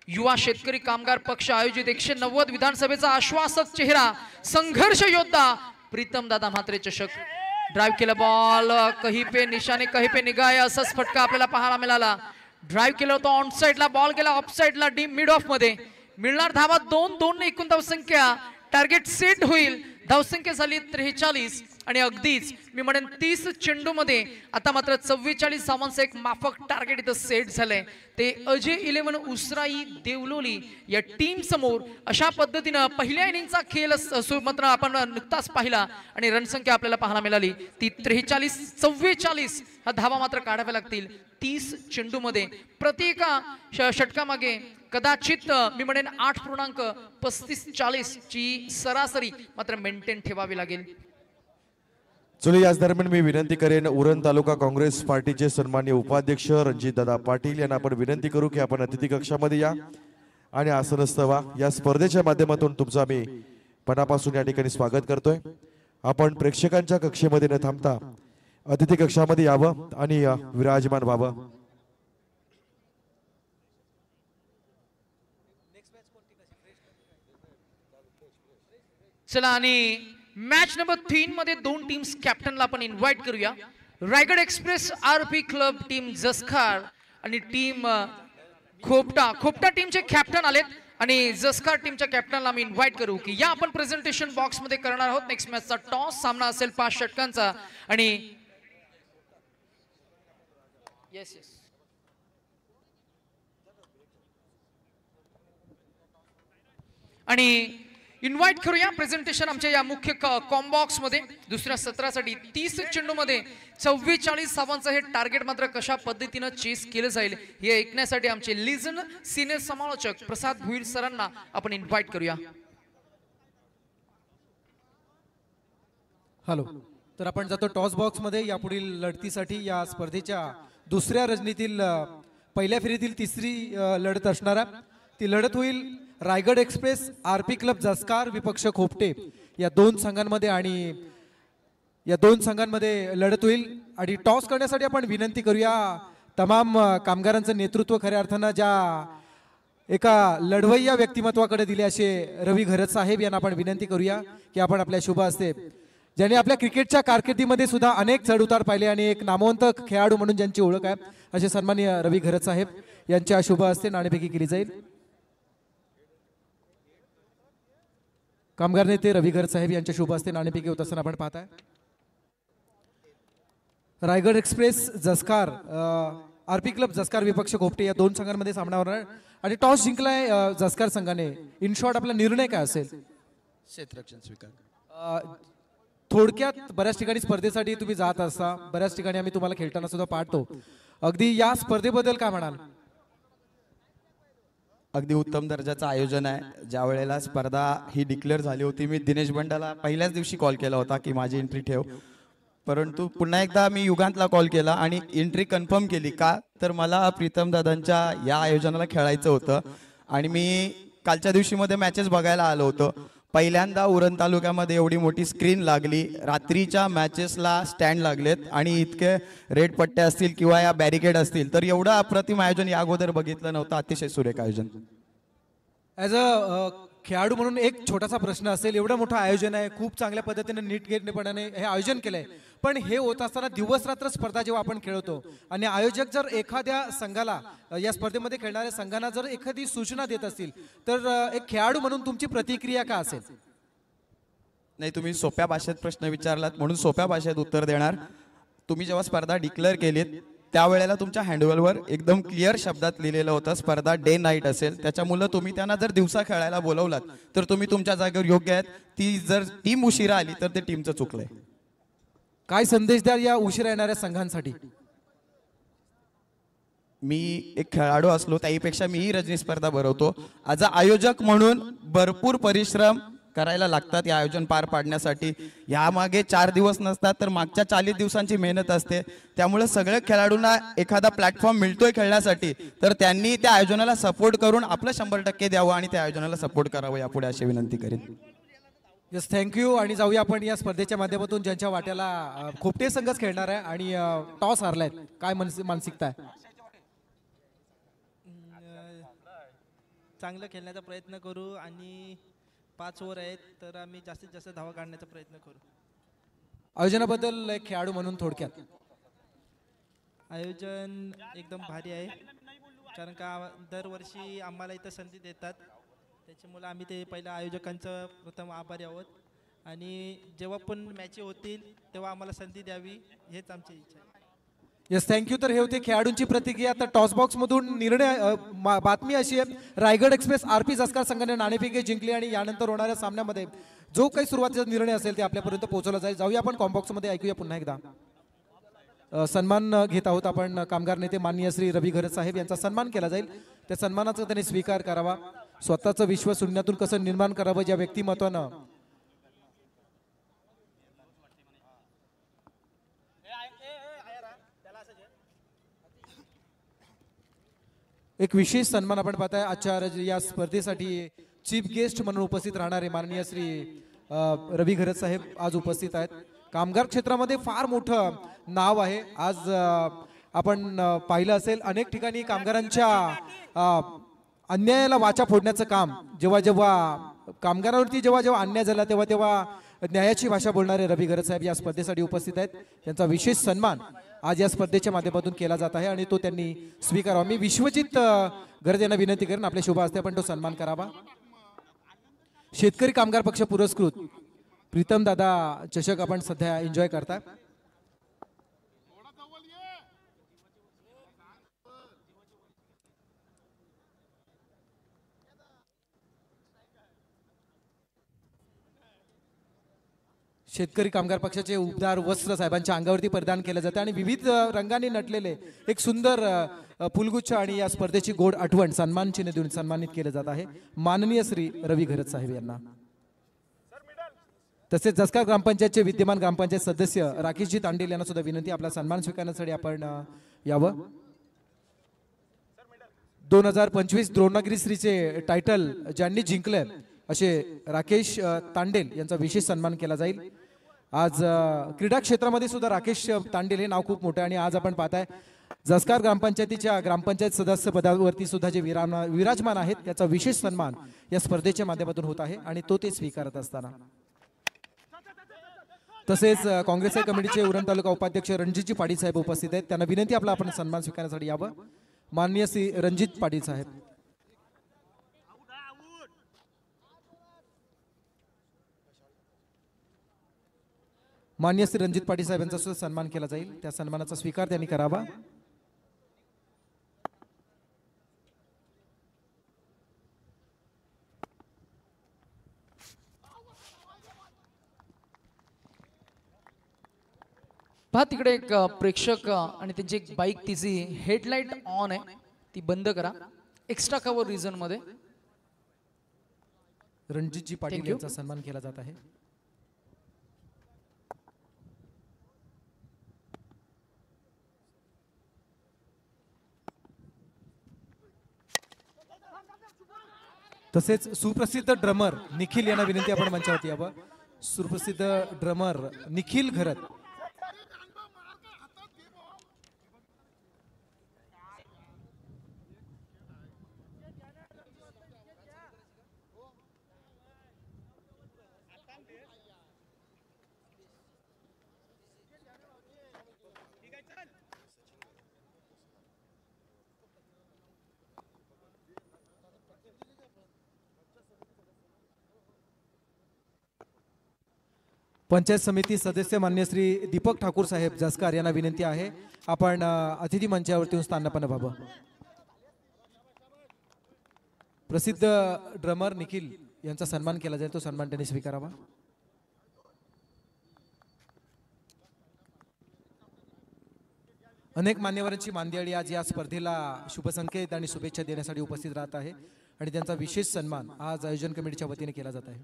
S1: युवा शेतकरी कामगार पक्ष आयोजित 190 विधानसभेचा आश्वासक चेहरा, संघर्ष योद्धा प्रीतम दादा म्हात्रे चषक. ड्राइव्ह केला बॉल, कहीं पे निशाने कहीं पे निगाह, असाच फटका आपल्याला पाहायला मिळाला. ड्राइव्ह केला होता ऑन साइडला, बॉल गेला ऑफ साइडला डीप मिड ऑफ मध्ये. मिळणार धावा 2-2 एकूण धावसंख्या. टार्गेट सेट होईल. धावसंख्या झाली 43 आणि अगदीच मी म्हणेन 30 चेंडूमध्ये आता मात्र 44 धावांचं एक माफक टार्गेट इथं सेट झालंय. ते अजय 11 उसराई देवलोली या टीम समोर अशा पद्धतीनं पहिल्या इनिंगचा खेळ मात्र आपण नुकताच पाहिला आणि रणसंख्या आपल्याला पाहायला मिळाली ती 43-44 हा धावा मात्र काढाव्या लागतील 30 चेंडूमध्ये. प्रत्येका षटकामागे कदाचित मी म्हणेन 8.35-40 ची सरासरी मात्र मेंटेन ठेवावी लागेल.
S2: चलो याच दरम्यान मी विनंती करेन उरण तालुका काँग्रेस पार्टीचे सन्माननीय उपाध्यक्ष रणजितदादा पाटील यांना आपण विनंती करू की आपण अतिथी कक्षामध्ये या आणि आसनस्थ व्हा. या स्पर्धेच्या माध्यमातून तुमचं आम्ही मनापासून या ठिकाणी स्वागत करतोय. आपण प्रेक्षकांच्या कक्षेमध्ये न थांबता अतिथी कक्षामध्ये यावं आणि विराजमान व्हावं.
S1: चला आणि मॅच नंबर 3 मध्ये 2 टीम्स कॅप्टनला आपण इन्व्हाइट करूया. Raigad express RP club team Jaskhar आणि टीम खोपटा टीमचे कॅप्टन आलेत आणि जसखार टीमच्या कॅप्टनला आम्ही इन्व्हाइट करू की या आपण प्रेझेंटेशन बॉक्स मध्ये करणार आहोत. नेक्स्ट मॅचचा टॉस सामना असेल 5 षटकांचा आणि इन्व्हाइट करूया प्रेझेंटेशन आमच्या या मुख्य कॉम्बॉक्स मध्ये दुसऱ्या सत्रासाठी 30 चेंडू मध्ये 44 धावांचं हे टार्गेट मात्र कशा पद्धतीनं चेस केलं जाईल हे ऐकण्यासाठी आमचे लिजन सिनियर समालोचक प्रसाद भुईर सरांना आपण इन्व्हाइट करूया.
S3: हॅलो, तर आपण जातो टॉस बॉक्स मध्ये यापुढील लढतीसाठी. या स्पर्धेच्या दुसऱ्या रजनीतील पहिल्या फेरीतील तिसरी लढत असणार. ती लढत होईल रायगड एक्सप्रेस आरपी क्लब जसकार विपक्ष खोपटे या 2 संघांमध्ये आणि या 2 संघांमध्ये लढत होईल. आणि टॉस करण्यासाठी आपण विनंती करूया तमाम कामगारांचं नेतृत्व खऱ्या अर्थानं ज्या एका लढवय्या व्यक्तिमत्वाकडे दिले असे रवी घरत साहेब यांना आपण विनंती करूया की आपण आपल्या शुभ हस्ते, ज्यांनी आपल्या क्रिकेटच्या कारकिर्दीमध्ये सुद्धा अनेक चढउतार पाहिले आणि एक नामवंत खेळाडू म्हणून ज्यांची ओळख आहे असे सन्माननीय रवी घरत साहेब यांच्या शुभ हस्ते नाणेफेकी केली जाईल. कामगार नेते रवी घरत साहेब यांच्या शुभ हस्ते नाणेफेकी होत असताना आपण पाहताय. रायगड एक्सप्रेस जसकार आरपी क्लब जसकार विपक्ष खोपटे या 2 संघांमध्ये सामना होणार आणि टॉस जिंकलाय जसकार संघाने. इन शॉर्ट आपला निर्णय काय असेल?
S4: क्षेत्ररक्षण स्वीकार.
S3: थोडक्यात बऱ्याच ठिकाणी स्पर्धेसाठी तुम्ही जात असता, बऱ्याच ठिकाणी आम्ही तुम्हाला खेळताना सुद्धा पाहतो. अगदी या स्पर्धेबद्दल काय म्हणाल?
S4: अगदी उत्तम दर्जाचं आयोजन आहे. ज्या वेळेला स्पर्धा ही डिक्लेअर झाली होती मी दिनेश बंडाला पहिल्याच दिवशी कॉल केला होता की माझी एंट्री ठेव, परंतु पुन्हा एकदा मी युगांतला कॉल केला आणि एंट्री कन्फर्म केली. का तर मला प्रीतम दादांच्या या आयोजनाला खेळायचं होतं आणि मी कालच्या दिवशी मध्ये मॅचेस बघायला आलो होतो. पहिल्यांदा उरण तालुक्यामध्ये एवढी मोठी स्क्रीन लागली, रात्रीच्या मॅचेसला स्टँड लागलेत आणि इतके रेड पट्टे असतील किंवा या बॅरिकेड असतील, तर एवढं अप्रतिम आयोजन या अगोदर बघितलं नव्हतं. अतिशय सुरेख आयोजन.
S3: ॲज अ खेळाडू म्हणून एक छोटासा प्रश्न असेल. एवढं मोठं आयोजन आहे, खूप चांगल्या पद्धतीने नीटनेटकेपणाने हे आयोजन केलंय, पण हे होत असताना दिवस रात्र स्पर्धा जेव्हा आपण खेळतो आणि आयोजक जर एखाद्या संघाला या स्पर्धेमध्ये खेळणाऱ्या संघांना जर एखादी सूचना देत असतील तर एक खेळाडू म्हणून तुमची प्रतिक्रिया काय असेल?
S4: नाही, तुम्ही सोप्या भाषेत प्रश्न विचारलात म्हणून सोप्या भाषेत उत्तर देणार. तुम्ही जेव्हा स्पर्धा डिक्लेअर केलीत त्यावेळेला तुमच्या हँडवलवर एकदम क्लिअर शब्दात लिहिलेलं होतं स्पर्धा डे नाईट असेल. त्याच्यामुळे तुम्ही त्यांना जर दिवसा खेळायला बोलवलात तर तुम्ही तुमच्या जागेवर योग्य आहेत. ती जर टीम उशिरा आली तर ते टीमचं चुकलंय.
S3: काय संदेश द्याल या उशिरा येणाऱ्या संघांसाठी?
S4: मी एक खेळाडू असलो त्याहीपेक्षा मीही रजनी स्पर्धा भरवतो. ॲज अ आयोजक म्हणून भरपूर परिश्रम करायला लागतात या आयोजन पार पाडण्यासाठी. यामागे 4 दिवस नसतात तर मागच्या 40 दिवसांची मेहनत असते. त्यामुळे सगळ्या खेळाडूंना एखादा प्लॅटफॉर्म मिळतोय खेळण्यासाठी तर त्यांनी त्या आयोजनाला सपोर्ट करून आपलं 100% द्यावं आणि त्या आयोजनाला सपोर्ट करावं यापुढे अशी विनंती करेन.
S3: Yes, thank you. आणि जाऊया आपण या स्पर्धेच्या माध्यमातून ज्यांच्या वाट्याला खोपटे संघच खेळणार आहे आणि टॉस हारलाय, काय मानसिकता आहे?
S5: चांगलं खेळण्याचा प्रयत्न करू आणि 5 ओव्हर आहेत तर आम्ही जास्तीत जास्त धावा काढण्याचा प्रयत्न करू.
S3: आयोजनाबद्दल एक खेळाडू म्हणून थोडक्यात.
S5: आयोजन एकदम भारी आहे, कारण का दरवर्षी आम्हाला इथं संधी देतात, त्याच्यामुळे आम्ही ते पहिल्या आयोजकांचं प्रथम आभारी आहोत. आणि जेव्हा पण मॅची होतील तेव्हा आम्हाला संधी द्यावी हेच आमची इच्छा आहे.
S3: Yes, thank you. तर हे होते खेळाडूंची प्रतिक्रिया. आता टॉस बॉक्स मधून निर्णय बातमी अशी आहे, रायगड एक्सप्रेस RP जस्कार संघाने नाणेफेक जिंकली आणि यानंतर होणाऱ्या सामन्यामध्ये जो काही सुरुवातीचा निर्णय असेल ते आपल्यापर्यंत पोहोचवला जाईल. जाऊया आपण कॉम्बॉक्स मध्ये, ऐकूया पुन्हा एकदा. सन्मान घेत आहोत आपण. कामगार नेते माननीय श्री रवी घरत साहेब यांचा सन्मान केला जाईल. त्या सन्मानाचा त्यांनी स्वीकार करावा. स्वतःचं विश्व शून्यातून कसं निर्माण करावं ज्या व्यक्तिमत्वानं एक विशेष सन्मान आपण पाहताय. आजच्या या स्पर्धेसाठी चीफ गेस्ट म्हणून उपस्थित राहणारे माननीय श्री रवी घरत साहेब आज उपस्थित आहेत. कामगार क्षेत्रामध्ये फार मोठं नाव आहे. आज आपण पाहिलं असेल अनेक ठिकाणी कामगारांच्या अन्यायाला वाचा फोडण्याचं काम, जेव्हा जेव्हा कामगारांवरती जेव्हा अन्याय झाला तेव्हा न्यायाची भाषा बोलणारे रवी घरत साहेब या स्पर्धेसाठी उपस्थित आहेत. त्यांचा विशेष सन्मान आज या स्पर्धेच्या माध्यमातून केला जात आहे आणि तो त्यांनी स्वीकारावा. मी विश्वजित घरत यांना विनंती करेन आपल्या शुभ हस्ते आपण तो सन्मान करावा. शेतकरी कामगार पक्ष पुरस्कृत प्रीतम दादा चषक आपण सध्या एन्जॉय करता. शेतकरी कामगार पक्षाचे उबदार वस्त्र साहेबांच्या अंगावरती परिधान केले जाते आणि विविध रंगांनी नटलेले एक सुंदर फुलगुच्छ आणि या स्पर्धेची गोड आठवण सन्मान चिन्ह देऊन सन्मानित केले जात आहे माननीय श्री रवी घरत साहेब यांना. तसेच जसकार ग्रामपंचायतचे विद्यमान ग्रामपंचायत सदस्य राकेशजी तांडेल यांना सुद्धा विनंती आपला सन्मान स्वीकारण्यासाठी आपण यावं. 2025 द्रोणागिरी श्रीचे टायटल ज्यांनी जिंकले असे राकेश तांडेल यांचा विशेष सन्मान केला जाईल. आज क्रीडा क्षेत्रामध्ये सुद्धा राकेश तांडेल हे नाव खूप मोठं आहे आणि आज आपण पाहताय जसकार ग्रामपंचायतीच्या ग्रामपंचायत सदस्य पदावरती सुद्धा जे विराजमान आहेत त्याचा विशेष सन्मान या स्पर्धेच्या माध्यमातून होत आहे आणि तो ते स्वीकारत असताना. तसेच काँग्रेस कमिटीचे उरण तालुका उपाध्यक्ष रणजितजी पाटील साहेब उपस्थित आहेत. त्यांना विनंती आपला आपण सन्मान स्वीकारण्यासाठी यावं. माननीय श्री रणजित पाटील साहेब. मान्य श्री रणजित पाटील साहेबांचा सुद्धा सन्मान केला जाईल. त्या सन्मानाचा स्वीकार त्यांनी करावा.
S1: पहा तिकडे एक प्रेक्षक आणि त्यांची एक बाईक तिची हेडलाईट ऑन आहे ती बंद करा एक्स्ट्रा कव्हर रिझन मध्ये.
S3: रणजितजी पाटील यांचा सन्मान केला जात आहे. तसेच सुप्रसिद्ध ड्रमर निखिल यांना विनंती आपण मंचावरती यावं. सुप्रसिद्ध ड्रमर निखिल घरत. पंचायत समिती सदस्य मान्य श्री दीपक ठाकूर साहेब जसकार यांना विनंती आहे आपण अतिथी मंचावरती स्थानापन्न व्हावं. प्रसिद्ध ड्रमर निखिल यांचा सन्मान केला जाईल तो सन्मान त्यांनी स्वीकारावा. अनेक मान्यवरांची मांदियाळी आज या स्पर्धेला शुभसंकेत आणि शुभेच्छा देण्यासाठी उपस्थित राहत आहे आणि त्यांचा विशेष सन्मान आज आयोजन कमिटीच्या वतीने केला जात आहे.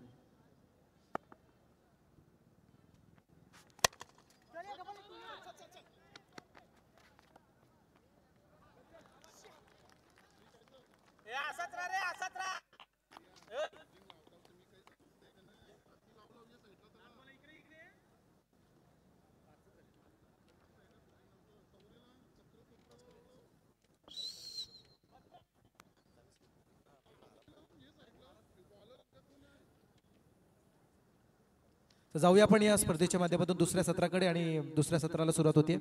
S3: तर जाऊया आपण या स्पर्धेच्या माध्यमातून दुसऱ्या सत्राकडे आणि दुसऱ्या सत्राला सुरुवात होते.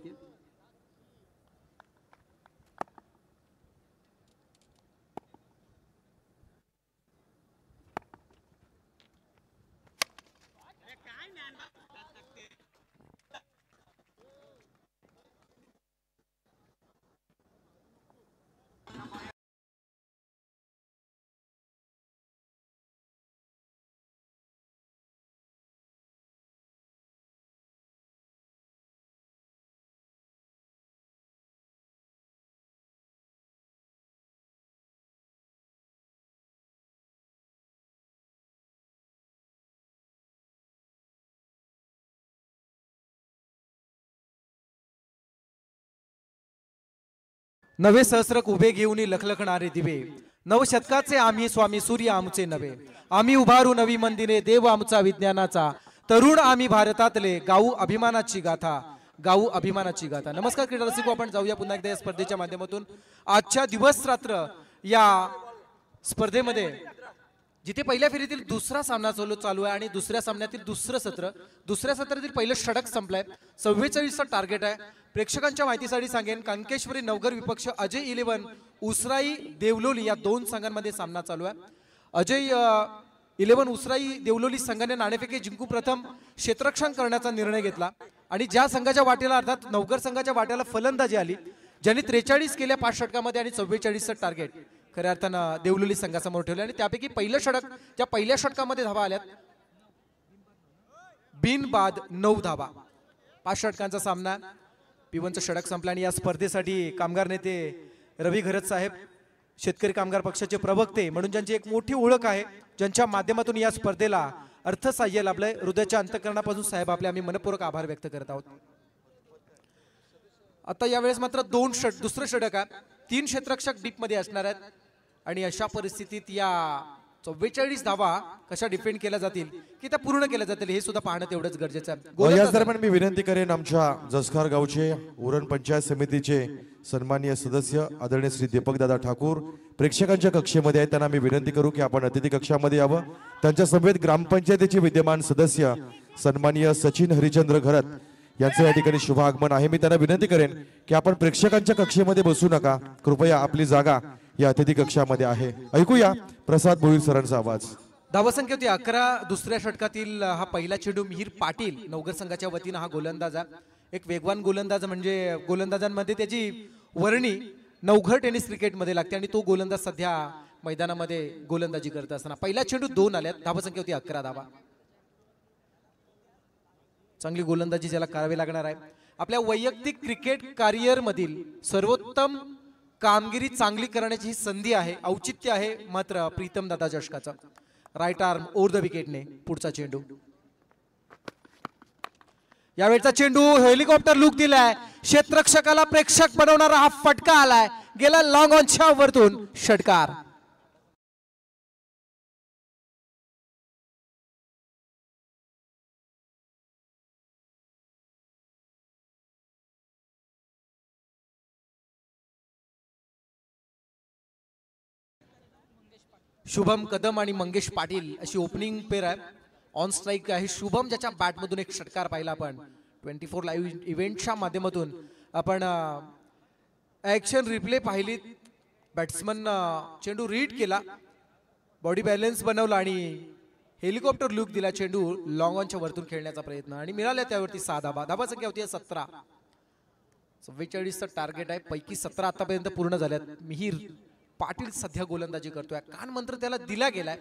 S3: नवे सहस्रक उभे घेऊन लखलखणारे दिवे, नवशतकाचे आम्ही स्वामी सूर्य आमचे नवे. आम्ही उभारू नवी मंदिरे, देव आमचा विज्ञानाचा, तरुण आम्ही भारतातले, गाऊ अभिमानाची गाथा, गाऊ अभिमानाची गाथा. नमस्कार क्रीडा रसिको, आपण जाऊया पुन्हा एकदा या स्पर्धेच्या माध्यमातून. आजच्या दिवस रात्र या स्पर्धेमध्ये जिथे पहिल्या फेरीतील दुसरा सामना चालू आहे आणि दुसऱ्या सामन्यातील दुसऱ्या सत्रातील पहिलं षटक संपलंय. 44चं टार्गेट आहे. प्रेक्षकांच्या माहितीसाठी सांगेन, कांकेश्वरी नवघर विपक्ष अजय 11 उसराई देवलोली या दोन संघांमध्ये सामना चालू आहे. अजय 11 उसराई देवलोली संघाने नाणेफेकी जिंकून प्रथम क्षेत्ररक्षण करण्याचा निर्णय घेतला आणि ज्या संघाच्या वाटेला अर्थात नवघर संघाच्या वाट्याला फलंदाजी आली, ज्यांनी 43 केल्या 5 षटकामध्ये आणि 44चं टार्गेट खऱ्या अर्थानं देवलोली संघासमोर ठेवले आणि त्यापैकी पहिलं षटक, त्या पहिल्या षटकामध्ये धावा आल्यात बिनबाद 9 धावा. 5 षटकांचा सामना. P1चं षटक संपलं आणि या स्पर्धेसाठी कामगार नेते रवी घरत साहेब, शेतकरी कामगार पक्षाचे प्रवक्ते म्हणून ज्यांची एक मोठी ओळख आहे, ज्यांच्या माध्यमातून या स्पर्धेला अर्थसहाय्य लाभलंय, हृदयाच्या अंतःकरणापासून साहेब आपले आम्ही मनपूर्वक आभार व्यक्त करत आहोत. आता यावेळेस मात्र दुसरं षटक आहे. 3 क्षेत्ररक्षक डीप मध्ये असणार आहेत आणि अशा परिस्थितीत या 44 धावा कशा डिफेंड केल्या जातील की त्या पूर्ण केल्या जातील हे सुद्धा पाहणं तेवढंच गरजेचं आहे.
S2: याच दरम्यान मी विनंती करेन, आमच्या जसखार गावचे उरण पंचायत समितीचे सन्माननीय सदस्य आदरणीय श्री दीपकदादा ठाकूर प्रेक्षकांच्या कक्षेमध्ये आहेत. त्यांना मी विनंती करू की आपण अतिथी कक्षामध्ये यावं. त्यांच्या समवेत ग्रामपंचायतीचे विद्यमान सदस्य सन्माननीय सचिन हरिचंद्र घरत यांचं या ठिकाणी शुभ आगमन आहे. मी त्यांना विनंती करेन की आपण प्रेक्षकांच्या कक्षेमध्ये बसू नका, कृपया आपली जागा या अतिथी कक्षामध्ये आहे. ऐकूया प्रसाद भोईर सरांचा आवाज.
S3: धावसंख्या होती 11. दुसऱ्या षटकातील हा पहिला चेंडू मिहीर पाटील नवघर संघाच्या वतीनं हा गोलंदाज, एक वेगवान गोलंदाज, म्हणजे गोलंदाजांमध्ये त्याची वर्णी नवघर टेनिस क्रिकेटमध्ये लागते आणि तो गोलंदाज सध्या मैदानामध्ये गोलंदाजी करत असताना पहिला चेंडू 2 आल्यात. धावसंख्या होती 11 धावा. चांगली गोलंदाजी ज्याला करावी लागणार आहे. आपल्या वैयक्तिक क्रिकेट करिअर मधील सर्वोत्तम कामगिरी चांगली करण्याची ही संधी आहे, औचित्य आहे मात्र प्रीतम दादा जशकाचा. राईट आर्म ओव्हर द विकेटने पुढचा चेंडू. यावेळचा चेंडू हेलिकॉप्टर लुक दिलाय, क्षेत्ररक्षकाला प्रेक्षक बनवणारा हा फटका आलाय, गेला लॉंग ऑनच्या वरतून षटकार. शुभम कदम आणि मंगेश पाटील अशी ओपनिंग पेर आहे. ऑन स्ट्राईक आहे शुभम, ज्याच्या बॅटमधून एक षटकार पाहिला आपण. 24 लाईव्ह इव्हेंटच्या माध्यमातून आपण ऍक्शन रिप्ले पाहिली. बॅट्समन चेंडू रीड केला, बॉडी बॅलन्स बनवला आणि हेलिकॉप्टर लुक दिला. चेंडू लॉंग ऑनच्या वरतून खेळण्याचा प्रयत्न आणि मिळाल्या त्यावरती 6 धावा. धावा संख्या होती 17. 44चं टार्गेट आहे, पैकी 17 आतापर्यंत पूर्ण झाल्यात. मिहीर पाटील सध्या गोलंदाजी करतोय, कान मंत्र त्याला दिला गेलाय.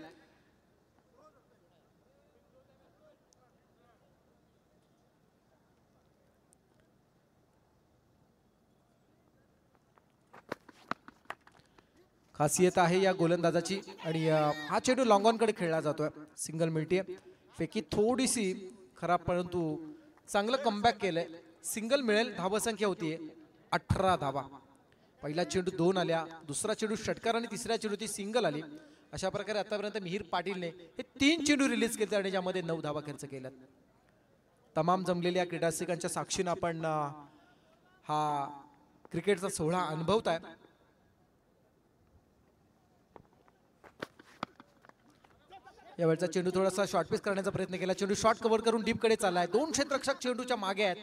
S3: खासियत आहे या गोलंदाजाची आणि हा चेंडू लॉंग ऑन कडे खेळला जातोय. सिंगल मिळते, फेकी थोडीशी खराब परंतु चांगलं कमबॅक केलंय. सिंगल मिळेल. धावसंख्या होती 18 धावा. पहिला चेंडू 2 आल्या, दुसरा चेंडू षटकार आणि तिसऱ्या चेंडू ती सिंगल आली. अशा प्रकारे आतापर्यंत मिहीर पाटीलने हे 3 चेंडू रिलीज केले आणि ज्यामध्ये 9 धावा खर्च केल्यात. तमाम जमलेल्या क्रीडारसिकांच्या साक्षीनं आपण हा क्रिकेटचा सोहळा यावेळचा चेंडू थोडासा शॉर्ट पिच करण्याचा प्रयत्न केला. चेंडू शॉर्ट कव्हर करून डीप कडे चाललाय. दोन क्षेत्ररक्षक चेंडूच्या मागे आहेत.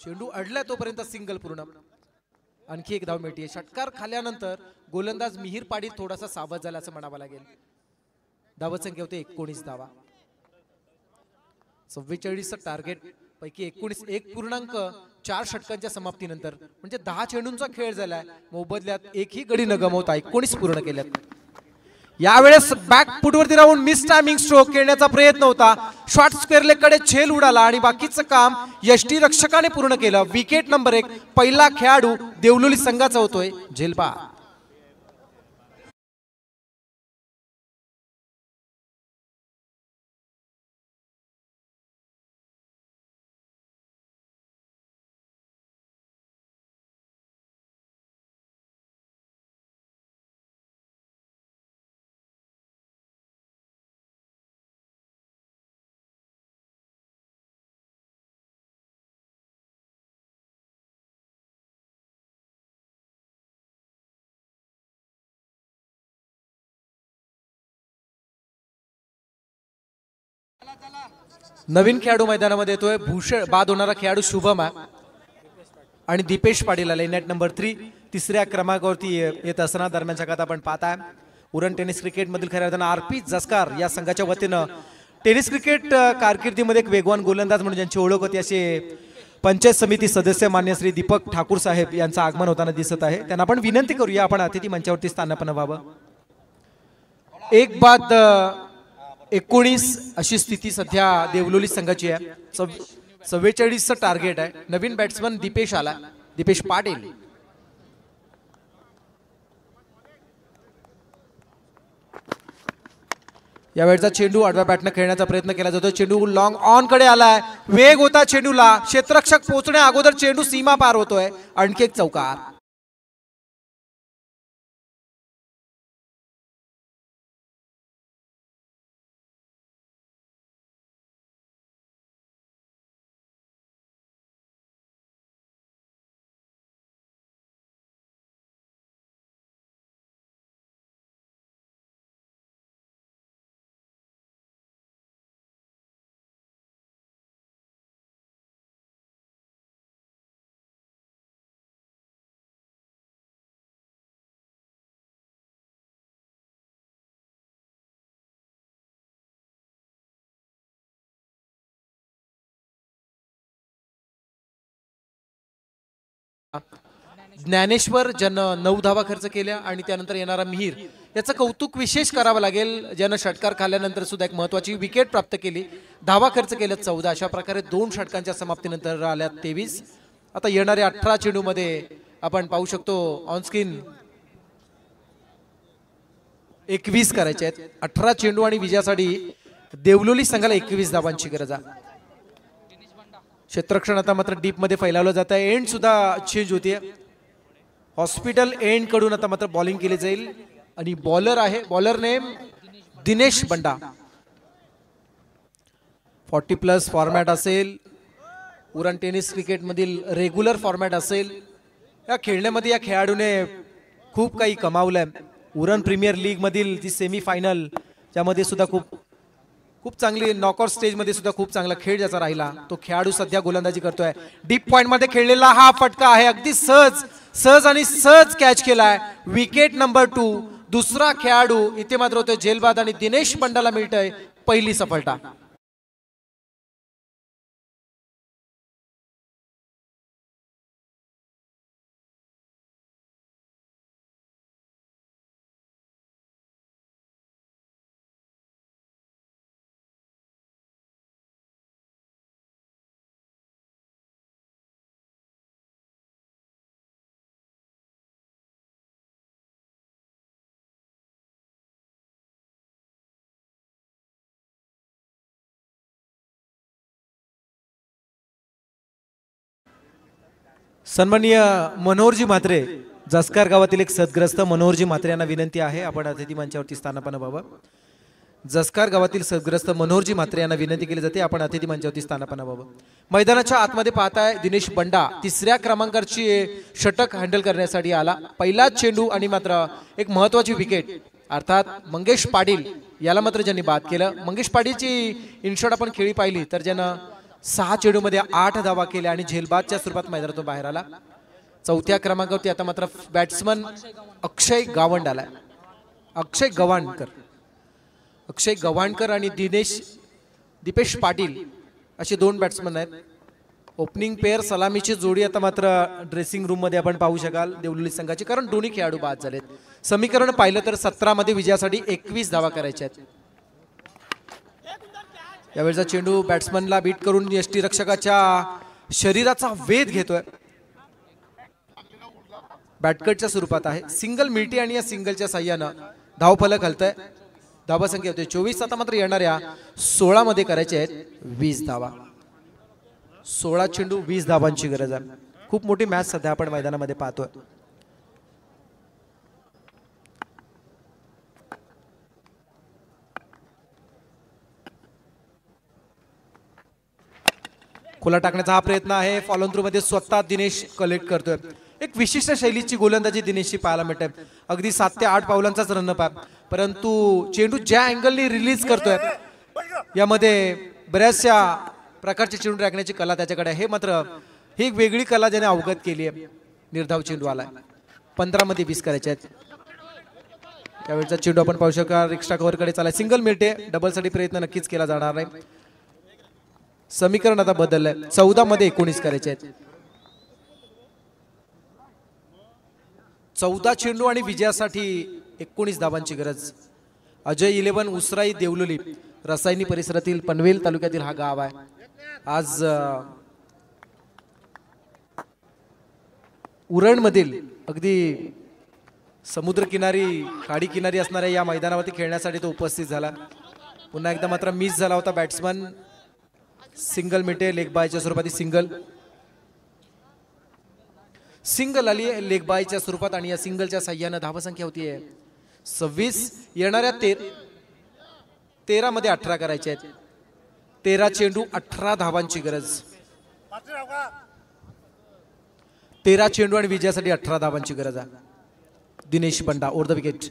S3: चेंडू अडलाय तोपर्यंत सिंगल पूर्ण. आणखी एक धाव मिळते. षटकार खाल्यानंतर गोलंदाज मिहीर पाटील थोडासा सावध झाला असं म्हणावं लागेल. धावत संख्या होते 19 धावा. 44 टार्गेट पैकी 19 1.4 षटकांच्या समाप्तीनंतर म्हणजे 10 चेंडूंचा खेळ झालाय. मोबदल्यात एकही गडी न गमावता 19 पूर्ण केल्यात. यावेळेस बॅक फुटवरती राहून मिस टायमिंग स्ट्रोक खेळण्याचा प्रयत्न होता. शॉर्ट स्क्वेअर लेग कडे झेल उडाला आणि बाकीचं काम यष्टीरक्षकाने पूर्ण केलं. विकेट नंबर 1 पहिला खेळाडू देवलोली संघाचा होतोय झेलबा. नवीन खेळाडू मैदानामध्ये येतोय. भूषण बाद होणारा खेळाडू शुभम आणि दीपेश पाटील आले. नेट नंबर 3 तिसऱ्या क्रमांकावरती येत असताना दरम्यानच्या काळात आपण पाहताय उरण टेनिस क्रिकेट मधील खऱ्या अर्थानं आरपी जसकार या संघाच्या वतीनं टेनिस क्रिकेट कारकिर्दीमध्ये एक वेगवान गोलंदाज म्हणून ज्यांची ओळख होती असे पंचायत समिती सदस्य मान्य श्री दीपक ठाकूर साहेब यांचं आगमन होताना दिसत आहे. त्यांना आपण विनंती करूया आपण अतिथी मंचावरती स्थानापन्न व्हावं. 1 बाद 19 अशी स्थिती सध्या देवलोली संघाची आहे. 44चं टार्गेट आहे. नवीन बॅट्समन दीपेश आला. दीपेश पाटील. यावेळचा चेंडू आडव्या बॅटनं खेळण्याचा प्रयत्न केला जातो. चेंडू लॉंग ऑन कडे आलाय. वेग होता चेंडूला. क्षेत्ररक्षक पोहोचण्या अगोदर चेंडू सीमा पार होतोय. आणखी एक चौकार. ज्ञानेश्वर ज्यानं 9 धावा खर्च केल्या आणि त्यानंतर येणारा मिहीर याचं कौतुक विशेष करावं लागेल. ज्यानं षटकार खाल्ल्यानंतर सुद्धा एक महत्वाची विकेट प्राप्त केली. धावा खर्च केल्या 14. अशा प्रकारे 2 षटकांच्या समाप्तीनंतर आल्या 23. आता येणाऱ्या 18 चेंडू मध्ये आपण पाहू शकतो ऑनस्क्रीन 21 करायचे आहेत. 18 चेंडू आणि विजयासाठी देवलोली संघाला 21 धावांची गरज आहे. क्षेत्ररक्षण आता मात्र डीप मध्ये फैलावलं जात आहे. एंड सुद्धा चेंज होतीये. हॉस्पिटल एंड कडून आता मात्र बॉलिंग केली जाईल आणि बॉलर आहे. बॉलर नेम दिनेश बंडा. 40+ फॉर्मॅट असेल. उरण टेनिस क्रिकेट मधील रेग्युलर फॉर्मॅट असेल. या खेळण्यामध्ये या खेळाडूने खूप काही कमावलंय. उरण प्रीमियर लीग मधील ती सेमी फायनल ज्यामध्ये सुद्धा खूप चांगली नॉकआउट स्टेज मध्ये सुद्धा खूप चांगला खेळ ज्याचा राहिला तो खेळाडू सध्या गोलंदाजी करतोय. डीप पॉइंट मध्ये खेळलेला हा फटका आहे. अगदी सहज कॅच केलाय. Wicket number 2. दुसरा खेळाडू इथे मात्र होतोय झेलबाद आणि दिनेश बंडाला मिळतंय पहिली सफलता. सन्माननीय मनोहरजी म्हात्रे जसकार गावातील एक सदग्रस्त मनोहरजी म्हात्रे यांना विनंती आहे आपण अतिथी मंचावरती स्थानापन्न व्हावं. जसकार गावातील सदग्रस्त मनोहरजी म्हात्रे यांना विनंती केली जाते आपण अतिथी मंचावरती स्थानापन्न व्हावं. मैदानाच्या आतमध्ये पाहताय दिनेश बंडा 3ऱ्या क्रमांकाची षटक हँडल करण्यासाठी आला. पहिला चेंडू आणि मात्र एक महत्वाची विकेट अर्थात मंगेश पाटील याला मात्र ज्यांनी बाद केलं. मंगेश पाटीलची इनशॉट आपण खेळी पाहिली तर ज्यानं 6 चेंडूमध्ये 8 धावा केल्या आणि झेलबादच्या स्वरूपात मैदानातून बाहेर आला. 4थ्या क्रमांकावरती आता मात्र बॅट्समन अक्षय गावंड आलाय. अक्षय गव्हाणकर आणि दीपेश पाटील असे 2 बॅट्समन आहेत. ओपनिंग पेअर सलामीची जोडी आता मात्र ड्रेसिंग रूम मध्ये आपण पाहू शकाल देवलोली संघाची, कारण दोन्ही खेळाडू बाद झालेत. समीकरण पाहिलं तर 17 मध्ये विजयासाठी 21 धावा करायच्या आहेत. यावेळचा चेंडू बॅट्समनला बीट करून यष्टीरक्षकाच्या शरीराचा वेध घेतोय. बॅटकटच्या स्वरूपात आहे. सिंगल मिळते आणि या सिंगलच्या साह्यानं धावफलक हलतंय. धावा संख्या होते 24. आता मात्र येणाऱ्या 16 मध्ये करायचे आहेत 20 धावा. 16 चेंडू 20 धावांची गरज आहे. खूप मोठी मॅच सध्या आपण मैदानामध्ये पाहतोय. खोला टाकण्याचा हा प्रयत्न आहे. फॉलोन थ्रू मध्ये स्वतः दिनेश कलेक्ट करतोय. एक विशिष्ट शैलीची गोलंदाजी दिनेशची पाहायला मिळते. अगदी 7 ते 8 पावलांचाच रनअप आहे, परंतु चेंडू ज्या अँगलनी रिलीज करतोय यामध्ये बऱ्याचशा प्रकारचे चेंडू टाकण्याची कला त्याच्याकडे आहे. मात्र ही एक वेगळी कला ज्याने अवगत केली आहे. निर्धाव चेंडू आलाय. 15 मध्ये 20 करायचे आहेत. त्यावेळेचा चेंडू आपण पाहू शकता एक्स्ट्रा कव्हर कडे चालाय. सिंगल मिळते. डबल साठी प्रयत्न नक्कीच केला जाणार आहे. समीकरण आता बदललंय. 14 मध्ये 19 करायचे आहेत. 14 चेंडू आणि विजयासाठी 19 धावांची गरज. अजय 11 उसराई देवलोली रसायनी परिसरातील पनवेल तालुक्यातील हा गाव आहे. आज उरण मधील अगदी समुद्र किनारी खाडी किनारी असणाऱ्या या मैदानावरती खेळण्यासाठी तो उपस्थित झाला. पुन्हा एकदा मात्र मिस झाला होता बॅट्समन. सिंगल मिटे लेग बायच्या स्वरूपात सिंगल आली लेग बायच्या स्वरूपात आणि या सिंगलच्या साह्यानं धावसंख्या होतीये 26. येणाऱ्या 13 मध्ये 18 करायचे आहेत. 13 चेंडू 18 धावांची गरज. 13 चेंडू आणि विजयासाठी 18 धावांची गरज आहे. दिनेश बंडा ओव्हर द विकेट.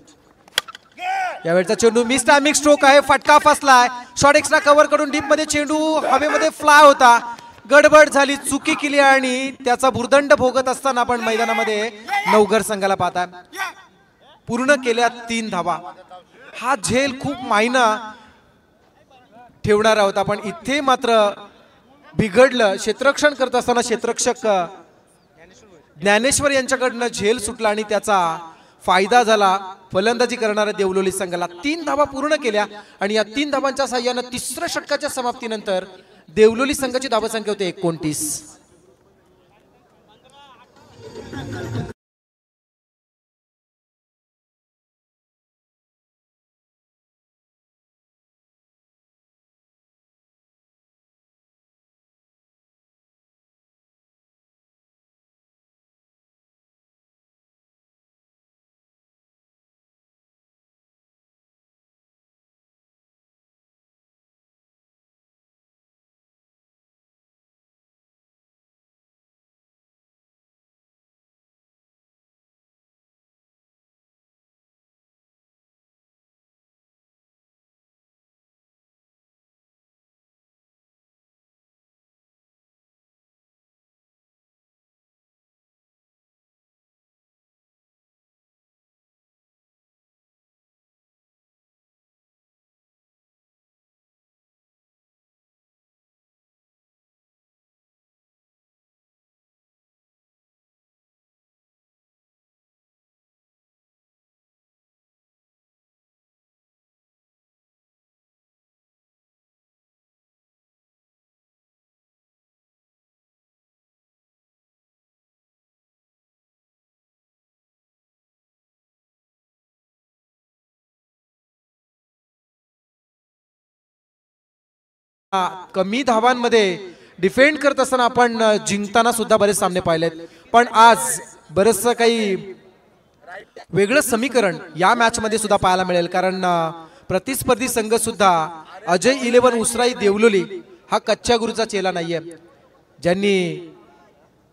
S3: यावेळचा चेंडू मिस टायमिंग स्ट्रोक आहे. फटका फसलाय. शॉट एक्स्ट्रा कव्हर कडून डीप मध्ये चेंडू हवेमध्ये फ्लाय होता. गडबड झाली, चुकी केली आणि त्याचा भुर्दंड भोगत असताना आपण मैदानामध्ये नवघर संघाला पाहता. पूर्ण केल्या 3 धावा. हा झेल खूप मायना ठेवणारा होता, पण इथे मात्र बिघडलं. क्षेत्ररक्षण करत असताना क्षेत्ररक्षक ज्ञानेश्वर यांच्याकडनं झेल सुटला आणि त्याचा फायदा झाला फलंदाजी करणाऱ्या देवलोली संघाला. 3 धावा पूर्ण केल्या आणि या 3 धावांच्या साह्यानं 3ऱ्या षटकाच्या समाप्तीनंतर देवलोली संघाची धावसंख्या होते 29. कमी धावांमध्ये डिफेंड करत असताना आपण जिंकताना सुद्धा बरेच सामने पाहिलेत, पण आज बरेचसं काही वेगळं समीकरण या मॅच मध्ये सुद्धा पाहायला मिळेल. कारण प्रतिस्पर्धी संघ सुद्धा अजय 11 उसराई देवलोली हा कच्च्या गुरुचा चेला नाहीये, ज्यांनी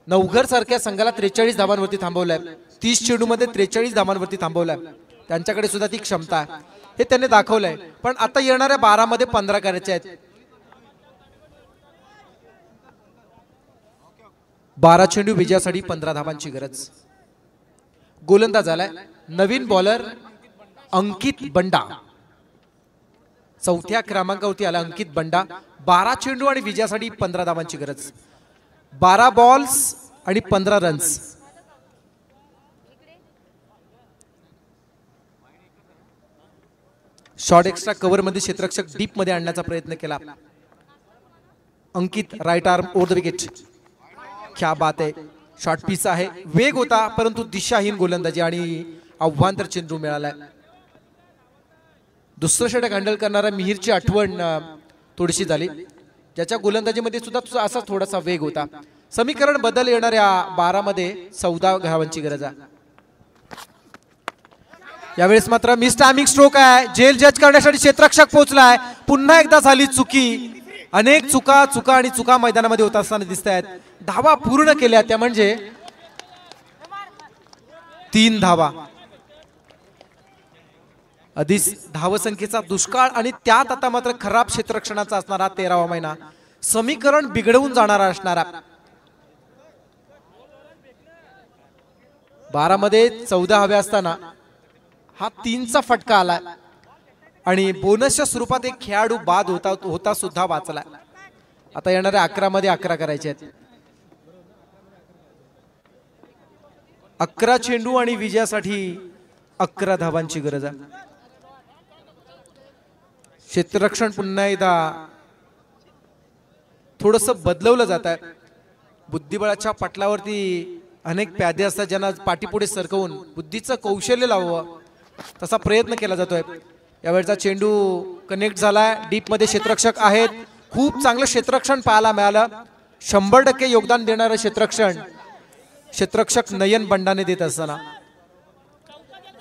S3: नवघर सारख्या संघाला 43 धावांवरती थांबवलाय. 30 चेंडूमध्ये 43 धावांवरती थांबवलाय. त्यांच्याकडे सुद्धा ती क्षमता आहे, हे त्यांनी दाखवलंय. पण आता येणाऱ्या 12 मध्ये 15 करायचे आहेत. 12 चेंडू विजयासाठी 15 धावांची गरज. गोलंदाज आलाय नवीन बॉलर अंकित बंडा. चौथ्या क्रमांकावरती आला अंकित बंडा. 12 चेंडू आणि विजयासाठी 15 धावांची गरज. 12 बॉल्स आणि 15 रन्स. शॉर्ट एक्स्ट्रा कव्हर मध्ये क्षेत्ररक्षक डीप मध्ये आणण्याचा प्रयत्न केला. Ankit right arm over the wicket. क्या बात आहे. शॉर्ट पीस आहे, वेग होता परंतु दिशाहीन गोलंदाजी आणि आव्हांतर चेंडू मिळालाय. दुसरं षटक हँडल करणारा मिहीरची आठवण थोडीशी झाली, ज्याच्या गोलंदाजीमध्ये सुद्धा तुझा असा थोडासा वेग होता. समीकरण बदल येणाऱ्या 12 मध्ये 14 धावांची गरज आहे. यावेळेस मात्र मिस टायमिंग स्ट्रोक आहे. जेल जज करण्यासाठी क्षेत्ररक्षक पोहोचलाय. पुन्हा एकदा झाली चुकी. अनेक चुका आणि चुका मैदानामध्ये होत असताना दिसत आहेत. धावा पूर्ण केल्या त्या म्हणजे 3 धावा. आधीच धावसंख्येचा दुष्काळ आणि त्यात आता मात्र खराब क्षेत्ररक्षणाचा असणारा 13वा महिना. समीकरण बिघडवून जाणारा असणारा. 12 मध्ये 14 हवे असताना हा 3चा फटका आला आणि बोनसच्या स्वरूपात एक खेळाडू बाद होता सुद्धा वाचला. आता येणाऱ्या 11 मध्ये 11 करायचे आहेत. 11 चेंडू आणि विजयासाठी 11 धावांची गरज आहे. क्षेत्ररक्षण पुन्हा एकदा थोडस बदलवलं जात आहे. बुद्धिबळाच्या पटलावरती अनेक प्यादे असतात ज्यांना पाठीपुढे सरकवून बुद्धीचं कौशल्य लावावं तसा प्रयत्न केला जातोय. यावेळचा चेंडू कनेक्ट झालाय. डीप मध्ये क्षेत्ररक्षक आहेत. खूप चांगलं क्षेत्ररक्षण पाहायला मिळालं. 100% योगदान देणारं क्षेत्ररक्षक नयन बंडाने देत असताना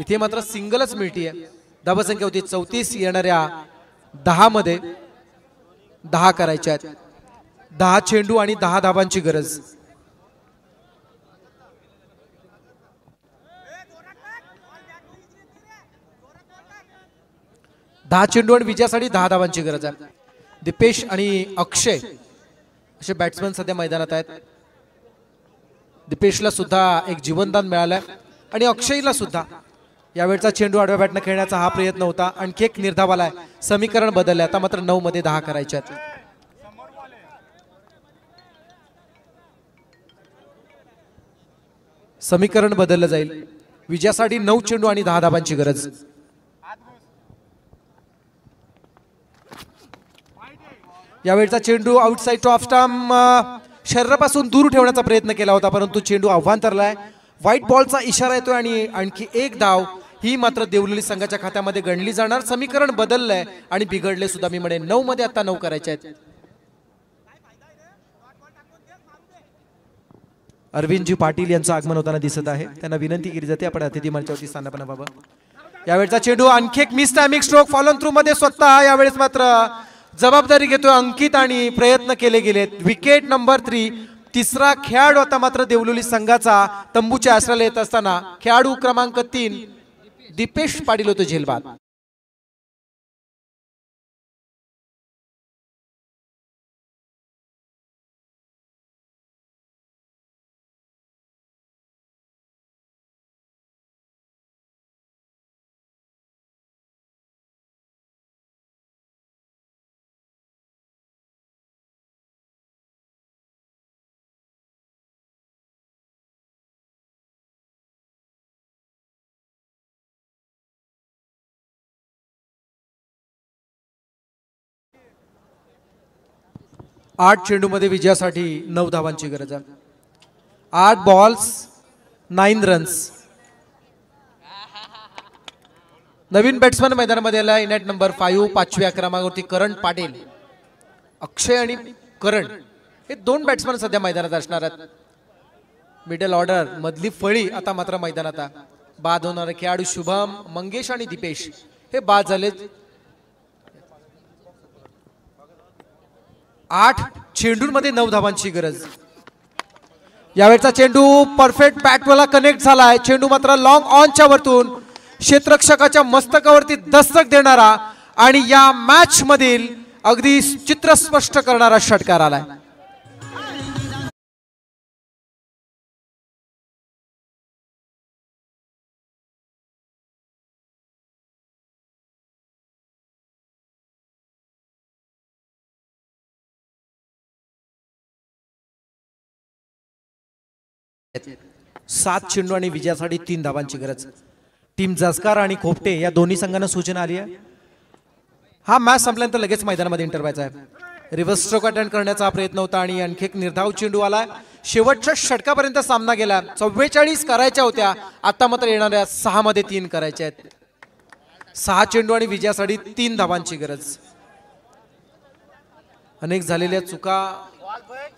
S3: इथे मात्र सिंगलच मिळतीये. धावसंख्या होती 34. येणाऱ्या 10 मध्ये 10 करायच्या आहेत. 10 चेंडू आणि 10 धावांची गरज. दहा चेंडू आणि विजयासाठी 10 धावांची गरज आहे. दीपेश आणि अक्षय असे बॅट्समन सध्या मैदानात आहेत. दीपेशला सुद्धा एक जीवनदान मिळालंय आणि अक्षयला सुद्धा. यावेळचा चेंडू आडव्या बॅटनं खेळण्याचा हा प्रयत्न होता. आणखी एक निर्धाव आलाय. समीकरण बदलले. आता मात्र 9 मध्ये 10 करायचे आहेत. समीकरण बदललं जाईल. विजयासाठी 9 चेंडू आणि 10 धावांची गरज. यावेळचा चेंडू आउटसाइड टॉप स्टंप शरीरापासून दूर ठेवण्याचा प्रयत्न केला होता परंतु चेंडू अवांतरलाय. व्हाईट बॉलचा इशारा येतोय आणि आणखी एक धाव ही मात्र देवळी संघाच्या खात्यामध्ये गणली जाणार. समीकरण बदललंय आणि बिघडले सुद्धा. मी म्हणे 9 मध्ये आता 9 करायचे आहेत. अरविंदजी पाटील यांचं आगमन होताना दिसत आहे. त्यांना विनंती केली जाते आपण अतिथी मंचावरती स्थानापन्न व्हावं. यावेळचा चेंडू आणखी एक miss timing stroke. Fallen through मध्ये स्वतः यावेळेस मात्र जबाबदारी घेतोय अंकित आणि प्रयत्न केले गेलेत. Wicket number 3. तिसरा खेळाडू आता मात्र देवळी संघाचा तंबूच्या आश्रयाला येत असताना खेळाडू क्रमांक 3 दीपेश पाटील होतो झेलबाद. आठ चेंडू मध्ये विजयासाठी 9 धावांची गरज आहे. 8 बॉल्स 9 रन्स. नवीन बॅट्समन मैदानामध्ये आला. इनॅट नंबर 5 5व्या क्रमांकावरती करण पाटील. अक्षय आणि करण हे 2 बॅट्समन सध्या मैदानात असणार आहेत. मिडल ऑर्डर मधली फळी आता मात्र मैदानात आहे. बाद होणारे खेळाडू शुभम मंगेश आणि दीपेश हे बाद झाले. 8 चेंडूंमध्ये 9 धावांची गरज. यावेळचा चेंडू परफेक्ट बॅटवाला कनेक्ट झालाय. चेंडू मात्र लॉंग ऑनच्या वरतून क्षेत्ररक्षकाच्या मस्तकावरती दस्तक देणारा आणि या मॅच मधील अगदी चित्र स्पष्ट करणारा षटकार आलाय. सात चेंडू आणि विजयासाठी 3 धावांची गरज. टीम जसकार आणि खोपटे या दोन्ही संघांना सूचना आली आहे. हा मॅच संपल्यानंतर लगेच मैदानामध्ये एंटर व्हायचा आहे. रिव्हर्स स्ट्रोक अटेंड करण्याचा प्रयत्न होता आणि आणखी एक निर्धाव चेंडू आलाय. शेवटच्या षटकापर्यंत सामना गेला. 44 करायच्या होत्या, आता मात्र येणाऱ्या 6 मध्ये 3 करायच्या आहेत. 6 चेंडू आणि विजयासाठी 3 धावांची गरज. अनेक झालेल्या चुका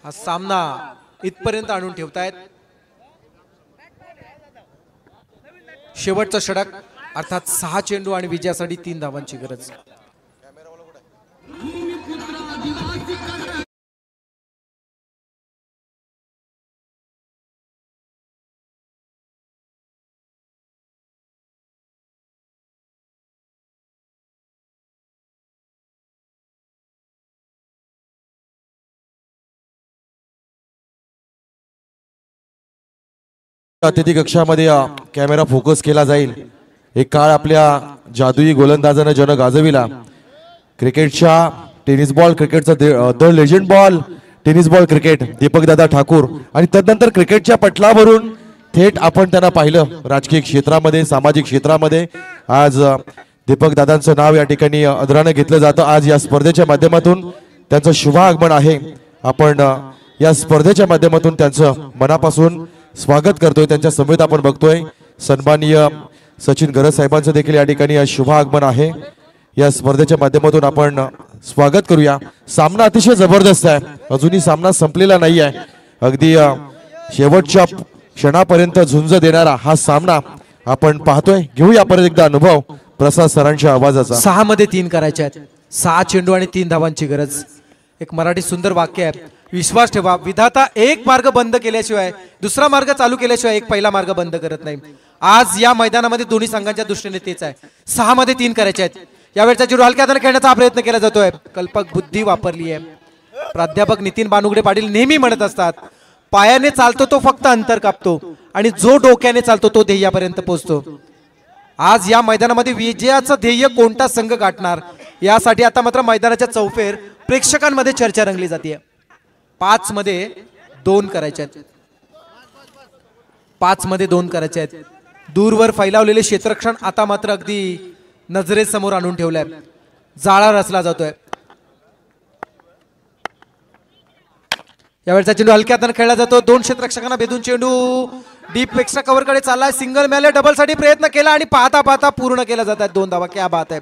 S3: हा सामना इथपर्यंत आणून ठेवतायत. शेवटचा षटक अर्थात 6 चेंडू आणि विजयासाठी 3 धावांची गरज.
S2: अतिथी कक्षामध्ये कॅमेरा फोकस केला जाईल. एक काळ आपल्या जादुई गोलंदाजाने जन गाजविला. क्रिकेटच्या टेनिस बॉल क्रिकेटचा the legend ball tennis ball cricket दीपकदादा ठाकूर आणि तदनंतर क्रिकेटच्या पटलावरून थेट आपण त्यांना पाहिलं राजकीय क्षेत्रामध्ये, सामाजिक क्षेत्रामध्ये. आज दीपकदादांचं नाव या ठिकाणी आदराने घेतलं जातं. आज या स्पर्धेच्या माध्यमातून त्यांचं शुभागमन आहे. आपण या स्पर्धेच्या माध्यमातून त्यांचं मनापासून स्वागत करतोय. त्यांच्या समेत आपण बघतोय सन्माननीय सचिन गरज साहेबांचं देखील या ठिकाणी शुभ आगमन आहे. या स्पर्धेच्या माध्यमातून आपण स्वागत करूया. सामना अतिशय जबरदस्त आहे. अजूनही सामना संपलेला नाही आहे. अगदी शेवटच्या क्षणापर्यंत झुंज देणारा हा सामना आपण पाहतोय. घेऊया परत एकदा अनुभव प्रसाद सरांच्या आवाजाचा.
S3: 6 मध्ये 3 करायचे आहेत. 6 चेंडू आणि 3 धावांची गरज. एक मराठी सुंदर वाक्य आहे, विश्वास ठेवा, विधाता एक मार्ग बंद केल्याशिवाय दुसरा मार्ग चालू केल्याशिवाय एक पहिला मार्ग बंद करत नाही. आज या मैदानामध्ये दोन्ही संघांच्या दृष्टीने तेच आहे. 6 मध्ये 3 करायचे आहेत. यावेळचा चेंडू हलक्या हाताने खेळण्याचा प्रयत्न केला जातोय. कल्पक बुद्धी वापरली आहे. प्राध्यापक नितीन बानुगडे पाटील नेहमी म्हणत असतात, पायाने चालतो तो फक्त अंतर कापतो आणि जो डोक्याने चालतो तो ध्येयापर्यंत पोहोचतो. आज या मैदानामध्ये विजयाचं ध्येय कोणता संघ गाठणार यासाठी आता मात्र मैदानाच्या चौफेर प्रेक्षकांमध्ये चर्चा रंगली जाते. 5 मध्ये 2 करायचे आहेत. 5 मध्ये 2 करायचे आहेत. दूरवर फैलावलेले क्षेत्ररक्षण आता मात्र अगदी नजरेसमोर आणून ठेवलंय. जाळा रचला जातोय. यावेळचा चेंडू हलक्या हाताने खेळला जातो. 2 क्षेत्ररक्षकांना भेदून चेंडू डीप एक्स्ट्रा कव्हर कडे चाललाय. सिंगल मिळाले, डबल साठी प्रयत्न केला आणि पाहता पाहता पूर्ण केला जात आहे. 2 धावा. क्या बात आहे.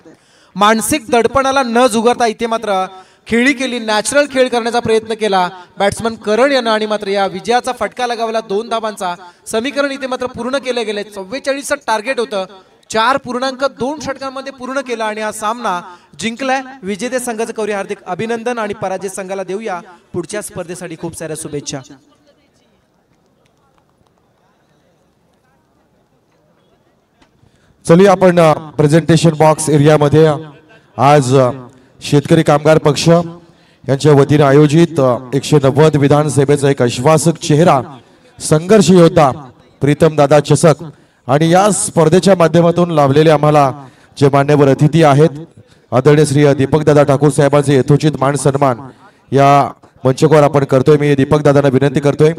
S3: मानसिक दडपणाला न जुगारता इथे मात्र खेळी केली, नॅचरल खेळ करण्याचा प्रयत्न केला बॅट्समन करण यानं आणि मात्र या विजयाचा फटका लगावला. 2 धावांचा समीकरण इथे मात्र पूर्ण केलं गेलंय. 44चं टार्गेट होतं. 4.2 षटकांमध्ये पूर्ण केला आणि हा सामना जिंकलाय. विजेते संघाचं कौरी हार्दिक अभिनंदन आणि पराजित संघाला देऊया पुढच्या स्पर्धेसाठी खूप साऱ्या शुभेच्छा.
S2: चलिए आपण प्रेझेंटेशन बॉक्स एरियामध्ये आज शेतकरी कामगार पक्ष यांच्या वतीने आयोजित 190 विधानसभेचा एक आश्वासक चेहरा संघर्ष योद्धा प्रीतम दादा चषक आणि या स्पर्धेच्या माध्यमातून लाभलेले आम्हाला जे मान्यवर अतिथी आहेत आदरणीय श्री दीपकदादा ठाकूर साहेबांचे यथोचित मान सन्मान या मंचकावर आपण करतोय. मी दीपकदादांना विनंती करतोय